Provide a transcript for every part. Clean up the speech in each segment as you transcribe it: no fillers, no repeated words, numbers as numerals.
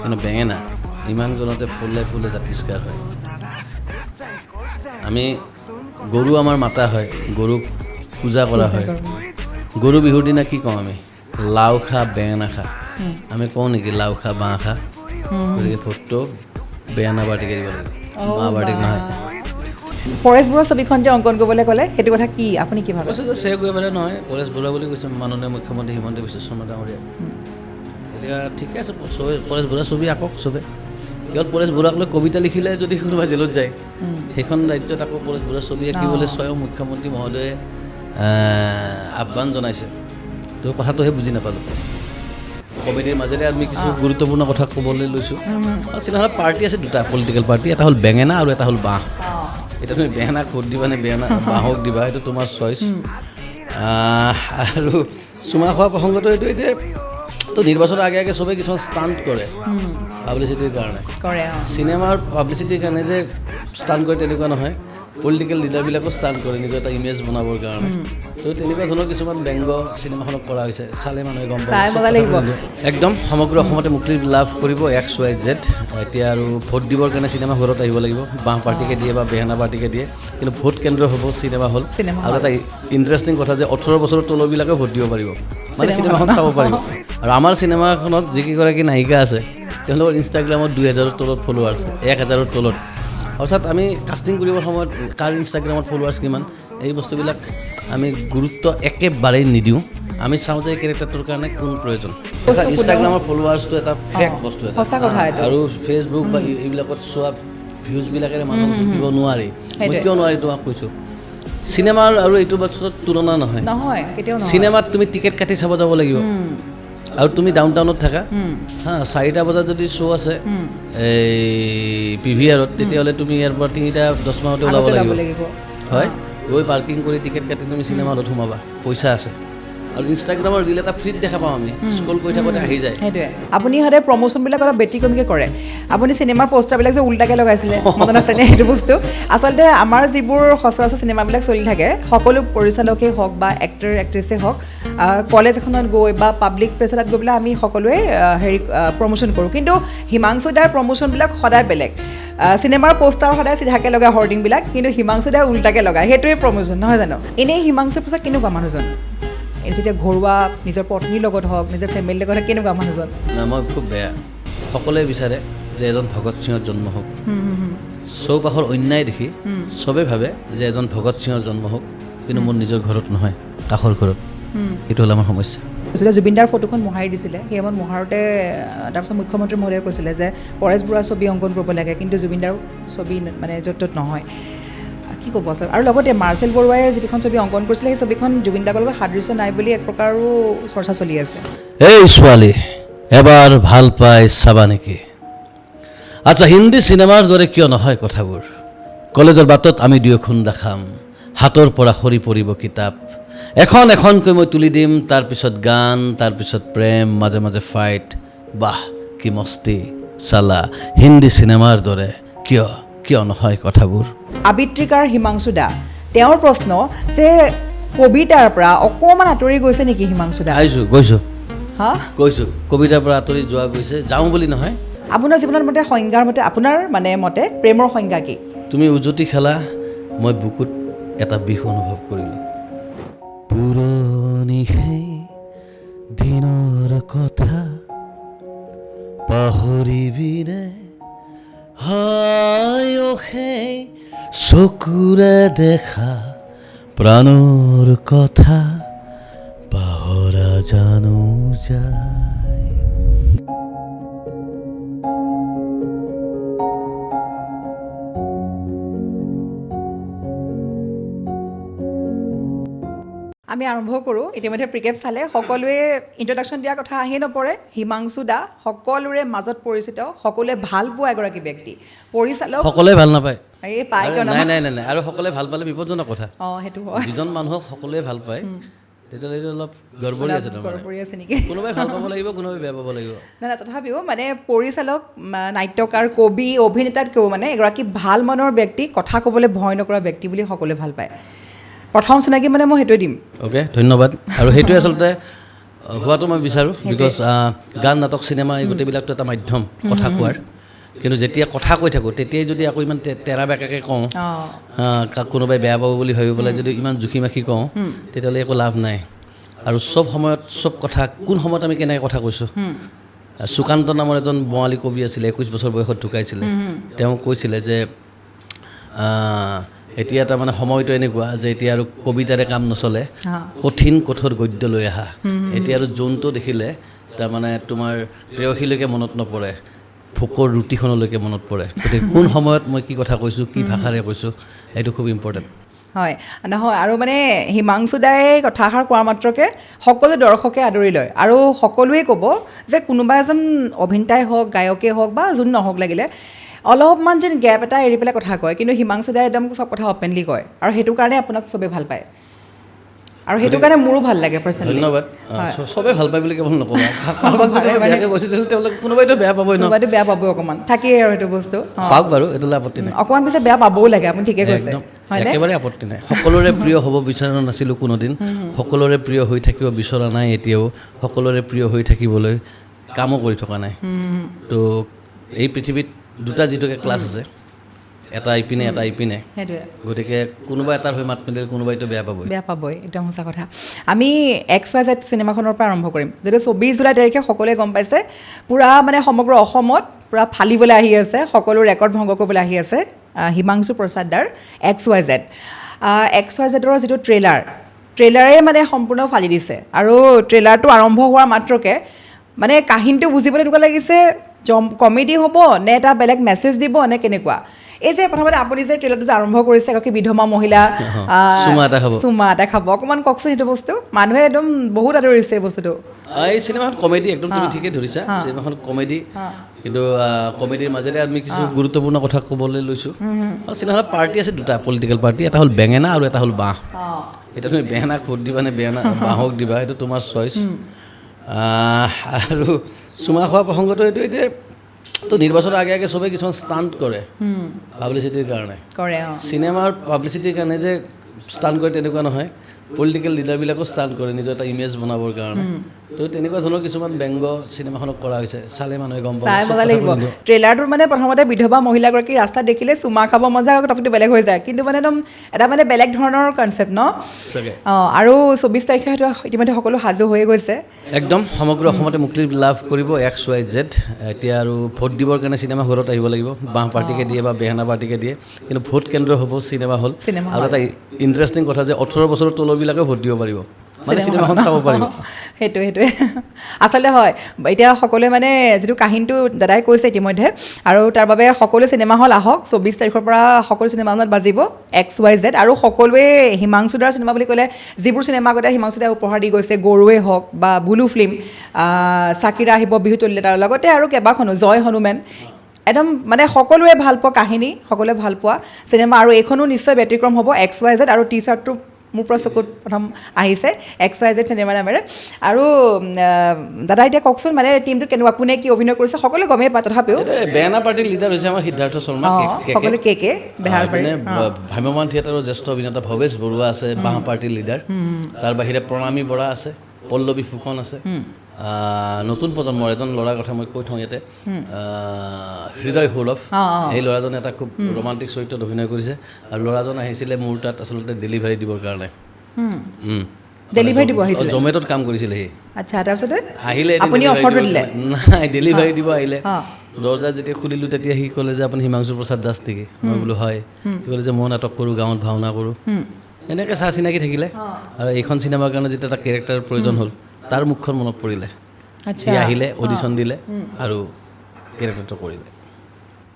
কিন্তু বেঙেনা ইমান গণতে ফুলে ফুলে জাতিষ্কাৰ হয় আমি গৰু আমাৰ মাতা হয় গৰুক পূজা কৰা হয় গৰু বিহুৰ দিনা কি কওঁ আমি লাও খা বেঙেনা খা আমি কওঁ নেকি লাও খা বাঁহ খা গতিকে ভোটটো বেঙেনা বাটিকে দিব লাগিব বাঁহ বাটিক নহয় পৰেশ বৰুৱা ছবিখন যে অংকন কৰিবলৈ ক'লে সেইটো কথা কি আপুনি কি ভাবে কৈছে যে চেক কৰিব পাৰে নহয় পৰেশ বৰুৱা বুলি কৈছে মাননীয় মুখ্যমন্ত্ৰী হিমন্ত বিশ্ব শৰ্মা ডাঙৰীয়া এতিয়া ঠিকে আছে চবে পৰেশ বৰুৱা ছবি আঁকক চবে সিহঁত পৰেশ বৰুৱাক লৈ কবিতা লিখিলে যদি কোনোবা জেলত যায় সেইখন ৰাজ্যত আকৌ পৰেশ বৰুৱা ছবি আঁকিবলৈ স্বয়ং মুখ্যমন্ত্ৰী মহোদয়ে আহ্বান জনাইছে তো কথাটোহে বুজি নাপালোঁ কমিটিৰ মাজেৰে আমি কিছু গুৰুত্বপূৰ্ণ কথা ক'বলৈ লৈছোঁ চিনেমাখনত পাৰ্টি আছে দুটা পলিটিকেল পাৰ্টি এটা হ'ল বেঙেনা আৰু এটা হ'ল বাঁহ এতিয়া তুমি বেঙেনাক ভোট দিবা নে বেঙেনা বাঁহক দিবা সেইটো তোমাৰ চইচ আৰু চুমা খোৱা প্ৰসংগটো এইটো এতিয়া তো নিৰ্বাচনৰ আগে আগে চবেই কিছুমান ষ্টাণ্ট কৰে পাব্লিচিটিৰ কাৰণে চিনেমাৰ পাব্লিচিটিৰ কাৰণে যে ষ্টাণ্ট কৰে তেনেকুৱা নহয় পলিটিকেল লিডাৰবিলাকো ষ্টাণ্ট কৰে নিজৰ এটা ইমেজ বনাবৰ কাৰণে তো তেনেকুৱা ধৰণৰ কিছুমান ব্যংগ চিনেমাখনত কৰা হৈছে চালে মানুহে গম পায় একদম সমগ্ৰ অসমতে মুক্তি লাভ কৰিব XYZ এতিয়া আৰু ভোট দিবৰ কাৰণে চিনেমা হলত আহিব লাগিব বাঁহ পাৰ্টিকে দিয়ে বা বেঙেনা পাৰ্টিকে দিয়ে কিন্তু ভোট কেন্দ্ৰ হ'ব চিনেমা হল আৰু এটা ইণ্টাৰেষ্টিং কথা যে 18 বছৰৰ তলবিলাকে ভোট দিব পাৰিব মানে চিনেমাখন চাব পাৰিব আৰু আমাৰ চিনেমাখনত যিকেইগৰাকী নায়িকা আছে তেওঁলোকৰ ইনষ্টাগ্ৰামত 2000ৰ তলত ফলোৱাৰ্ছ 1000ৰ তলত অৰ্থাৎ আমি কাষ্টিং কৰিবৰ সময়ত কাৰ ইনষ্টাগ্ৰামত ফলোৱাৰ্ছ কিমান এই বস্তুবিলাক আমি গুৰুত্ব একেবাৰেই নিদিওঁ আমি চাওঁ যে কেৰেক্টাৰটোৰ কাৰণে কোন প্ৰয়োজন ইনষ্টাগ্ৰামৰ ফলোৱাৰ্ছটো এটা ফেক বস্তু এটা আৰু ফেচবুক বা এইবিলাকত চোৱা ভিউজবিলাকেৰে মানুহক জুখিব নোৱাৰি মই কিয় নোৱাৰি তোমাক কৈছোঁ চিনেমাৰ আৰু এইটো বস্তুত তুলনা নহয় চিনেমাত তুমি টিকেট কাটি চাব যাব লাগিব আৰু তুমি ডাউন টাউনত থাকা হা 4টা বজাত যদি শ্ব' আছে এই PVRত তেতিয়াহ'লে তুমি ইয়াৰ পৰা 3টা 10 মানতে ওলাব লাগিব হয় গৈ পাৰ্কিং কৰি টিকেট কাটি তুমি চিনেমা হলত সোমাবা পইচা আছে আৰু ইনষ্টাগ্ৰামৰ ৰিল এটা ফ্ৰীত দেখা পাওঁ আমি স্ক্ৰল কৰি থাকোঁতে আহি যায় সেইটোৱে আপুনি সদায় প্ৰমোশ্যনবিলাক অলপ ব্যতিক্ৰমীকৈ কৰে আপুনি চিনেমাৰ পোষ্টাৰবিলাক যে উল্টাকৈ লগাইছিলে মনত আছেনে সেইটো বস্তু আচলতে আমাৰ যিবোৰ সচৰাচৰ চিনেমাবিলাক চলি থাকে সকলো পৰিচালকেই হওক বা এক্টৰ এক্ট্ৰেছেই হওক কলেজ এখনত গৈ বা পাব্লিক প্লেচত গৈ পেলাই আমি সকলোৱে প্ৰমোশ্যন কৰোঁ কিন্তু হিমাংশু দাৰ প্ৰমোশ্যনবিলাক সদায় বেলেগ চিনেমাৰ পোষ্টাৰ সদায় চিধাকৈ লগায় হৰ্ডিংবিলাক কিন্তু হিমাংশু দাই উল্টাকৈ লগায় সেইটোৱে প্ৰমোশ্যন নহয় জানো এনেই হিমাংশু প্ৰসাদ কেনেকুৱা মানুহজন যেতিয়া ঘৰুৱা নিজৰ পত্নীৰ লগত হওক নিজৰ ফেমিলিৰ লগত হওক কেনেকুৱা মানুহজন মই খুব বেয়া সকলোৱে বিচাৰে যে এজন ভগত সিঙৰ জন্ম হওক চৌপাশৰ অন্যায় দেখি চবেই ভাবে যে এজন ভগত সিঙৰ জন্ম হওক কিন্তু মোৰ নিজৰ ঘৰত নহয় কাষৰ ঘৰত এইটো হ'ল আমাৰ সমস্যা যেতিয়া জুবিনদাৰ ফটোখন মোহাৰি দিছিলে সেই সময়ত মোহাৰোতে তাৰপিছত মুখ্যমন্ত্ৰী মহোদয়ে কৈছিলে যে পৰেশ বৰুৱাৰ ছবি অংকন কৰিব লাগে কিন্তু জুবিনদাৰ ছবি মানে য'ত ত'ত নহয় কি ক'ব ছাৰ আৰু লগতে মাৰ্চেল বৰুৱাই যিখন ছবি অংকন কৰিছিলে সেই ছবিখন জুবিনদাৰ লগত সাদৃশ্য নাই বুলি এক প্ৰকাৰো চৰ্চা চলি আছে এই ছোৱালী এবাৰ ভাল পাই চাবা নেকি আচ্ছা হিন্দী চিনেমাৰ দৰে কিয় নহয় কথাবোৰ কলেজৰ বাটত আমি দুয়োখন দেখাম হাতৰ পৰা সৰি পৰিব কিতাপ এখন এখনকৈ মই তুলি দিম তাৰপিছত গান তাৰপিছত প্ৰেম মাজে মাজে ফাইট বাহ কি মস্তি চালা হিন্দী চিনেমাৰ দৰে কিয় কিয় নহয় কথাবোৰ আবৃত্তিকাৰ হিমাংশু দা তেওঁৰ প্ৰশ্ন যে কবিতাৰ পৰা অকণমান আঁতৰি গৈছে নেকি হিমাংশু দা গৈছোঁ কবিতাৰ পৰা আঁতৰি যোৱা গৈছে যাওঁ বুলি নহয় আপোনাৰ জীৱনৰ মতে সংজ্ঞাৰ মতে আপোনাৰ মানে মতে প্ৰেমৰ সংজ্ঞা কি তুমি উজুতি খেলা মই বুকুত এটা বিষ অনুভৱ কৰিলোঁ পুৰণি সেই দিনৰ কথা পাহৰিবিনে হায় সেই চকুৰে দেখা প্ৰাণৰ কথা পাহৰা জানো যায় আমি আৰম্ভ কৰোঁ ইতিমধ্যে প্ৰিকেপ চালে সকলোৱে ইন্ট্ৰডাকশ্যন দিয়াৰ কথা আহি নপৰে হিমাংশু দা সকলোৰে মাজত পৰিচিত সকলোৱে ভাল পোৱা এগৰাকী ব্যক্তি পৰিচালক সকলোৱে ভাল নাপায় এই পাই নাই আৰু সকলোৱে ভাল পালে বিপদজনক কথা সেইটো হয় যিজন মানুহক সকলোৱে ভাল পায় তেতিয়াহ'লে অলপ গড়বড়ি আছে নেকি কোনোবাই ভাল পাব লাগিব কোনোবাই বেয়া পাব লাগিব নাই তথাপিও মানে পৰিচালক নাট্যকাৰ কবি অভিনেতাতকৈও মানে এগৰাকী ভাল মনৰ ব্যক্তি কথা ক'বলৈ ভয় নকৰা ব্যক্তি বুলি সকলোৱে ভাল পায় প্ৰথম চিনাকি মানে মই সেইটোৱে দিম অ'কে ধন্যবাদ আৰু সেইটোৱে আচলতে হোৱাটো মই বিচাৰোঁ বিকজ গান নাটক চিনেমা এই গোটেইবিলাকতো এটা মাধ্যম কথা কোৱাৰ কিন্তু যেতিয়া কথা কৈ থাকোঁ তেতিয়াই যদি আকৌ ইমান তেৰা বেকাকৈ কওঁ কোনোবাই বেয়া পাব বুলি ভাবি পেলাই যদি ইমান জুখি মাখি কওঁ তেতিয়াহ'লে একো লাভ নাই আৰু চব সময়ত চব কথা কোন সময়ত আমি কেনেকৈ কথা কৈছোঁ সুকান্ত নামৰ এজন বঙালী কবি আছিলে 21 বছৰ বয়সত ঢুকাইছিলে তেওঁ কৈছিলে যে এতিয়া তাৰমানে সময়টো এনেকুৱা যে এতিয়া আৰু কবিতাৰে কাম নচলে কঠিন কঠোৰ গদ্য লৈ আহা এতিয়া আৰু জোনটো দেখিলে তাৰমানে তোমাৰ প্ৰেয়সীলৈকে মনত নপৰে ভোকৰ ৰুটিখনলৈকে মনত পৰে গতিকে কোন সময়ত মই কি কথা কৈছোঁ কি ভাষাৰে কৈছোঁ এইটো খুব ইম্পৰ্টেণ্ট হয় নহয় আৰু মানে হিমাংশু দাই কথাষাৰ কোৱাৰ মাত্ৰকে সকলো দৰ্শকে আদৰি লয় আৰু সকলোৱে ক'ব যে কোনোবা এজন অভিনেতাই হওক গায়কেই হওক বা যোন নহওক লাগিলে অলপমান যেন গেপ এটা এৰি পেলাই কথা কয় কিন্তু হিমাংশু দাই একদম চব কথা অপেনলি কয় আৰু সেইটো কাৰণে আপোনাক চবেই ভাল পায় আৰু সেইটো কাৰণে মোৰো ভাল লাগে পাৰ্চনেলি ধন্যবাদ চবেই ভাল পায় বুলি কেৱল নকওঁ কাৰোবাক যদি বেয়াকৈ কৈছে তেতিয়াহ'লে তেওঁলোকে কোনোবাইতো বেয়া পাবই ন কোনোবাইতো বেয়া পাবই অকণমান থাকেই আৰু সেইটো বস্তু পাওক বাৰু এইটোলৈ আপত্তি নাই অকণমান পিছে বেয়া পাবও লাগে আপুনি ঠিকে কৈছে একেবাৰে আপত্তি নাই সকলোৰে প্ৰিয় হ'ব বিচৰা নাছিলোঁ কোনোদিন সকলোৰে প্ৰিয় হৈ থাকিব বিচৰা নাই এতিয়াও সকলোৰে প্ৰিয় হৈ থাকিবলৈ কামো কৰি থকা নাই তো এই পৃথিৱীত দুটা যিটোকে ক্লাছ আছে এটা ইপিনে এটা ইপিনে সেইটোৱে গতিকে কোনোবা এটাৰ হৈ মাত মেলিলে কোনোবাইতো বেয়া পাবই একদম সঁচা কথা আমি XYZ চিনেমাখনৰ পৰা আৰম্ভ কৰিম যিটো 24 জুলাই তাৰিখে সকলোৱে গম পাইছে পূৰা মানে সমগ্ৰ অসমত পূৰা ফালিবলৈ আহি আছে সকলো ৰেকৰ্ড ভংগ কৰিবলৈ আহি আছে হিমাংশু প্ৰসাদ দাৰ XYZৰ যিটো ট্ৰেইলাৰে মানে সম্পূৰ্ণ ফালি দিছে আৰু ট্ৰেইলাৰটো আৰম্ভ হোৱাৰ মাত্ৰকে মানে কাহিনীটো বুজিবলৈ এনেকুৱা লাগিছে কমেডি হ'ব নে এটা বেলেগ মেছেজ দিব নে কেনেকুৱা এই যে প্ৰথমতে আপুনি যে ট্ৰেইলাৰটো যে আৰম্ভ কৰিছে এগৰাকী বিধৱা মহিলা চুমা এটা খাব অকণমান কওকচোন সেইটো বস্তু মানুহে একদম বহুত আদৰিছে এই বস্তুটো এই চিনেমাখন কমেডি একদম তুমি ঠিকেই ধৰিছা চিনেমাখন কমেডি কিন্তু কমেডিৰ মাজেৰে আমি কিছু গুৰুত্বপূৰ্ণ কথা ক'বলৈ লৈছোঁ আৰু চিনেমাখনত পাৰ্টি আছে দুটা পলিটিকেল পাৰ্টি এটা হ'ল বেঙেনা আৰু এটা হ'ল বাঁহ এতিয়া তুমি বেঙেনাক ভোট দিবা নে বাঁহক দিবা সেইটো তোমাৰ চইচ আৰু চুমা খোৱা প্ৰসংগটো এইটো এতিয়া তো নিৰ্বাচনৰ আগে আগে চবেই কিছুমান ষ্টাণ্ট কৰে পাব্লিচিটিৰ কাৰণে চিনেমাৰ পাব্লিচিটিৰ কাৰণে যে ষ্টাণ্ট কৰে তেনেকুৱা নহয় পলিটিকেল লিডাৰবিলাকো ষ্টাণ্ট কৰে নিজৰ এটা ইমেজ বনাবৰ কাৰণে তো তেনেকুৱা ধৰণৰ কিছুমান ব্যংগ চিনেমাখনত কৰা হৈছে চালে মানুহে গম পাব লাগিব ট্ৰেইলাৰটোত মানে প্ৰথমতে বিধৱা মহিলাগৰাকী ৰাস্তাত দেখিলে চুমা খাব মজা টপিকটো বেলেগ হৈ যায় কিন্তু মানে একদম এটা মানে বেলেগ ধৰণৰ কনচেপ্ট ন আৰু 24 তাৰিখে হয়তো ইতিমধ্যে সকলো সাজু হৈ গৈছে একদম সমগ্ৰ অসমতে মুক্তি লাভ কৰিব XYZ এতিয়া আৰু ভোট দিবৰ কাৰণে চিনেমা হলত আহিব লাগিব বাঁহ পাৰ্টিকে দিয়ে বা বেঙেনা পাৰ্টিকে দিয়ে কিন্তু ভোট কেন্দ্ৰ হ'ব চিনেমা হল আৰু এটা ইণ্টাৰেষ্টিং কথা যে 18 বছৰৰ তলবিলাকে ভোট দিব পাৰিব মানে চিনেমাখন চাব পাৰিব সেইটোৱে আচলতে হয় এতিয়া সকলোৱে মানে যিটো কাহিনীটো দাদাই কৈছে ইতিমধ্যে আৰু তাৰ বাবে সকলো চিনেমা হল আহক 24 তাৰিখৰ পৰা সকলো চিনেমা হলত বাজিব XYZ আৰু সকলোৱে হিমাংশু দাৰ চিনেমা বুলি ক'লে যিবোৰ চিনেমা আগতে হিমাংশু দাই উপহাৰ দি গৈছে গৰুৱে হওক বা ব্লু ফিল্ম চাকিৰা আহিব বিহু তলিলে তাৰ লগতে আৰু কেইবাখনো জয় হনুমান একদম মানে সকলোৱে ভাল পোৱা কাহিনী সকলোৱে ভাল পোৱা চিনেমা আৰু এইখনো নিশ্চয় ব্যতিক্ৰম হ'ব XYZ আৰু টি চাৰ্টটো মোৰ পৰা চকুত প্ৰথম আহিছে XYZ চিনেমা নামেৰে আৰু দাদা এতিয়া কওকচোন মানে টিমটোত কেনেকুৱা কোনে কি অভিনয় কৰিছে সকলোৱে গমেই পায় তথাপিও বেঙেনা পাৰ্টিৰ লিডাৰ হৈছে আমাৰ সিদ্ধাৰ্থ শৰ্মা সকলোৱে কে বেহাৰবাৰী ভ্ৰাম্যমান থিয়েটাৰৰ জ্যেষ্ঠ অভিনেতা ভৱেশ বৰুৱা আছে বাঁহ পাৰ্টিৰ লিডাৰ তাৰ বাহিৰে প্ৰণামী বৰা আছে পল্লৱী ফুকন আছে নতুন প্ৰজন্মৰ এজন ল'ৰাৰ কথা মই কৈ থওঁ ইয়াতে হৃদয় সৌৰভ এই ল'ৰাজনে এটা খুব ৰোমান্টিক চৰিত্ৰত অভিনয় কৰিছে আৰু ল'ৰাজন আহিছিলে মোৰ তাত আচলতে ডেলিভাৰী দিবৰ কাৰণে ডেলিভাৰী দিব আহিছিলে জমেট'ত কাম কৰিছিলে সি আচ্ছা তাৰপিছতে আহিলে আপুনি অফাৰটো দিলে নাই ডেলিভাৰী দিব আহিলে দৰ্জা যেতিয়া খুলিলোঁ তেতিয়া সি ক'লে যে আপুনি হিমাংশু প্ৰসাদ দাস নেকি মই বোলো হয় সি ক'লে যে মই নাটক কৰোঁ গাঁৱত ভাওনা কৰোঁ এনেকৈ চাহ চিনাকি থাকিলে আৰু এইখন চিনেমাৰ কাৰণে যেতিয়া এটা কেৰেক্টাৰ প্ৰয়োজন হ'ল তাৰ মুখখন মনত পৰিলে সি আহিলে অডিশ্যন দিলে আৰু কেৰেক্টাৰটো কৰিলে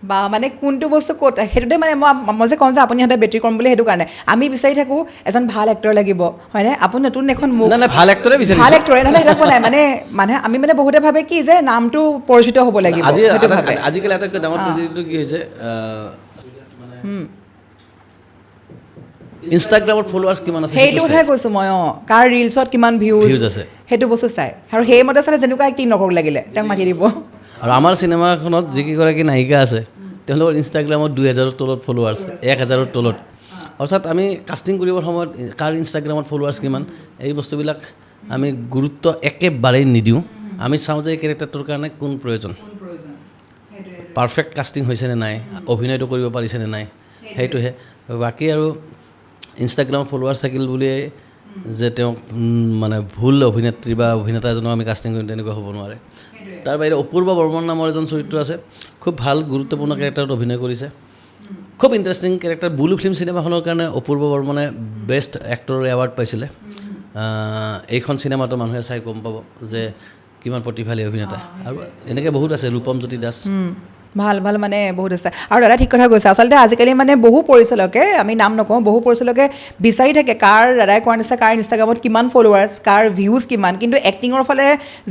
বা মানে কোনটো বস্তু ক'ত সেইটোতে মানে মই যে কওঁ যে আপুনি সদায় ব্যতিক্ৰম বুলি সেইটো কাৰণে আমি বিচাৰি থাকোঁ এজন ভাল এক্টৰ লাগিব হয়নে আপুনি নতুন এখন মুখ ভাল এক্টৰে বিচাৰিছে ভাল এক্টৰে নহ'লে সেইটো নাই মানে আমি মানে বহুতে ভাবে কি যে নামটো পৰিচিত হ'ব লাগিব আজিকালি আটাইতকৈ ডাঙৰ ট্ৰেজেডিটো কি হৈছে ইনষ্টাগ্ৰামত ফলোৱাৰ্ছ কিমান আছে সেইটো কথাই কৈছোঁ মই কাৰ ৰিলছত কিমান ভিউজ আছে সেইটো বস্তু চাই আৰু সেইমতে চালে যেনেকুৱা এক্টিং নকৰক লাগিলে তেওঁক মাতি দিব আৰু আমাৰ চিনেমাখনত যিকেইগৰাকী নায়িকা আছে তেওঁলোকৰ ইনষ্টাগ্ৰামত 2000ৰ তলত ফলোৱাৰ্ছ 1000ৰ তলত অৰ্থাৎ আমি কাষ্টিং কৰিবৰ সময়ত কাৰ ইনষ্টাগ্ৰামত ফলোৱাৰ্ছ কিমান এই বস্তুবিলাক আমি গুৰুত্ব একেবাৰেই নিদিওঁ আমি চাওঁ যে এই কেৰেক্টাৰটোৰ কাৰণে কোন প্ৰয়োজন পাৰফেক্ট কাষ্টিং হৈছেনে নাই অভিনয়টো কৰিব পাৰিছেনে নাই সেইটোহে বাকী আৰু ইনষ্টাগ্ৰামত ফলোৱাৰ্ছ থাকিল বুলিয়ে যে তেওঁক মানে ভুল অভিনেত্ৰী বা অভিনেতা এজনক আমি কাষ্টিং কৰিম তেনেকুৱা হ'ব নোৱাৰে তাৰ বাহিৰে অপূৰ্বা বৰ্মন নামৰ এজন চৰিত্ৰ আছে খুব ভাল গুৰুত্বপূৰ্ণ কেৰেক্টাৰত অভিনয় কৰিছে খুব ইণ্টাৰেষ্টিং কেৰেক্টাৰ বুলু ফিল্ম চিনেমাখনৰ কাৰণে অপূৰ্ব বৰ্মনে বেষ্ট এক্টৰৰ এৱাৰ্ড পাইছিলে এইখন চিনেমাটো মানুহে চাই গম পাব যে কিমান প্ৰতিভালী অভিনেতা আৰু এনেকৈ বহুত আছে ৰূপম জ্যোতি দাস ভাল ভাল মানে বহুত আছে আৰু দাদা ঠিক কথা কৈছে আচলতে আজিকালি মানে বহু পৰিচালকে আমি নাম নকওঁ বহু পৰিচালকে বিচাৰি থাকে কাৰ দাদাই কোৱাৰ নিচিনা কাৰ ইনষ্টাগ্ৰামত কিমান ফলোৱাৰ্ছ কাৰ ভিউজ কিমান কিন্তু এক্টিঙৰ ফালে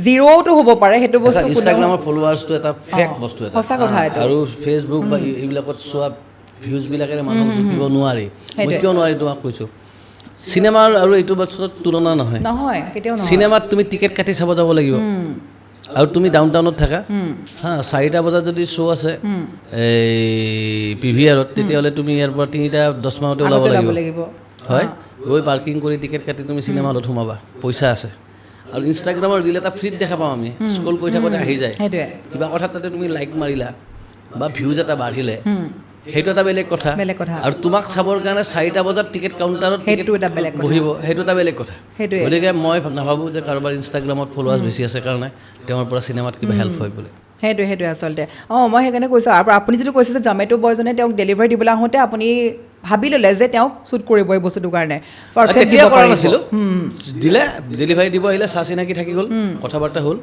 জিৰ'টো হ'ব পাৰে সেইটো বস্তু ইনষ্টাগ্ৰামৰ ফলোৱাৰ্ছটো এটা ফেক বস্তু এটা সঁচা কথা এইটো আৰু ফেচবুক বা এইবিলাকত চোৱা ভিউজবিলাকেৰে মানুহক জুখিব নোৱাৰি মই কিয় নোৱাৰি তোমাক কৈছোঁ চিনেমাৰ আৰু এইটো বস্তুৰ তুলনা নহয় নহয় কেতিয়াও নহয় চিনেমাত তুমি টিকেট কাটি চাব যাব লাগিব আৰু তুমি ডাউন টাউনত থাকা হা 4টা বজাত যদি শ্ব' আছে এই PVR-ত তেতিয়াহ'লে তুমি ইয়াৰ পৰা 3:10 মানতে ওলাব লাগিব হয় গৈ পাৰ্কিং কৰি টিকেট কাটি তুমি চিনেমা হলত সোমাবা পইচা আছে আৰু ইনষ্টাগ্ৰামৰ ৰিল এটা ফ্ৰীত দেখা পাওঁ আমি স্ক্ৰল কৰি থাকোঁতে আহি যায় কিবা কথাত তাতে তুমি লাইক মাৰিলা বা ভিউজ এটা বাঢ়িলে সেইটো এটা বেলেগ কথা আৰু তোমাক চাবৰ কাৰণে 4টা বজাত টিকেট কাউণ্টাৰত সেইটো এটা বেলেগ কথা বহিব সেইটো এটা বেলেগ কথা গতিকে মই নাভাবোঁ যে কাৰোবাৰ ইনষ্টাগ্ৰামত ফলোৱাৰ্ছ বেছি আছে কাৰণে তেওঁৰ পৰা চিনেমাত কিবা হেল্প হয় বুলি সেইটোৱে আচলতে মই সেইকাৰণে কৈছোঁ আৰু আপুনি যিটো কৈছে যে জমেটো বয়জনে তেওঁক ডেলিভাৰী দিবলৈ আহোঁতে আপুনি ভাবি ল'লে যে তেওঁক শ্বুট কৰিব এই বস্তুটোৰ কাৰণে তেতিয়া কৰা নাছিলোঁ দিলে ডেলিভাৰী দিব আহিলে চা চিনাকি থাকি গ'ল কথা বাৰ্তা হ'ল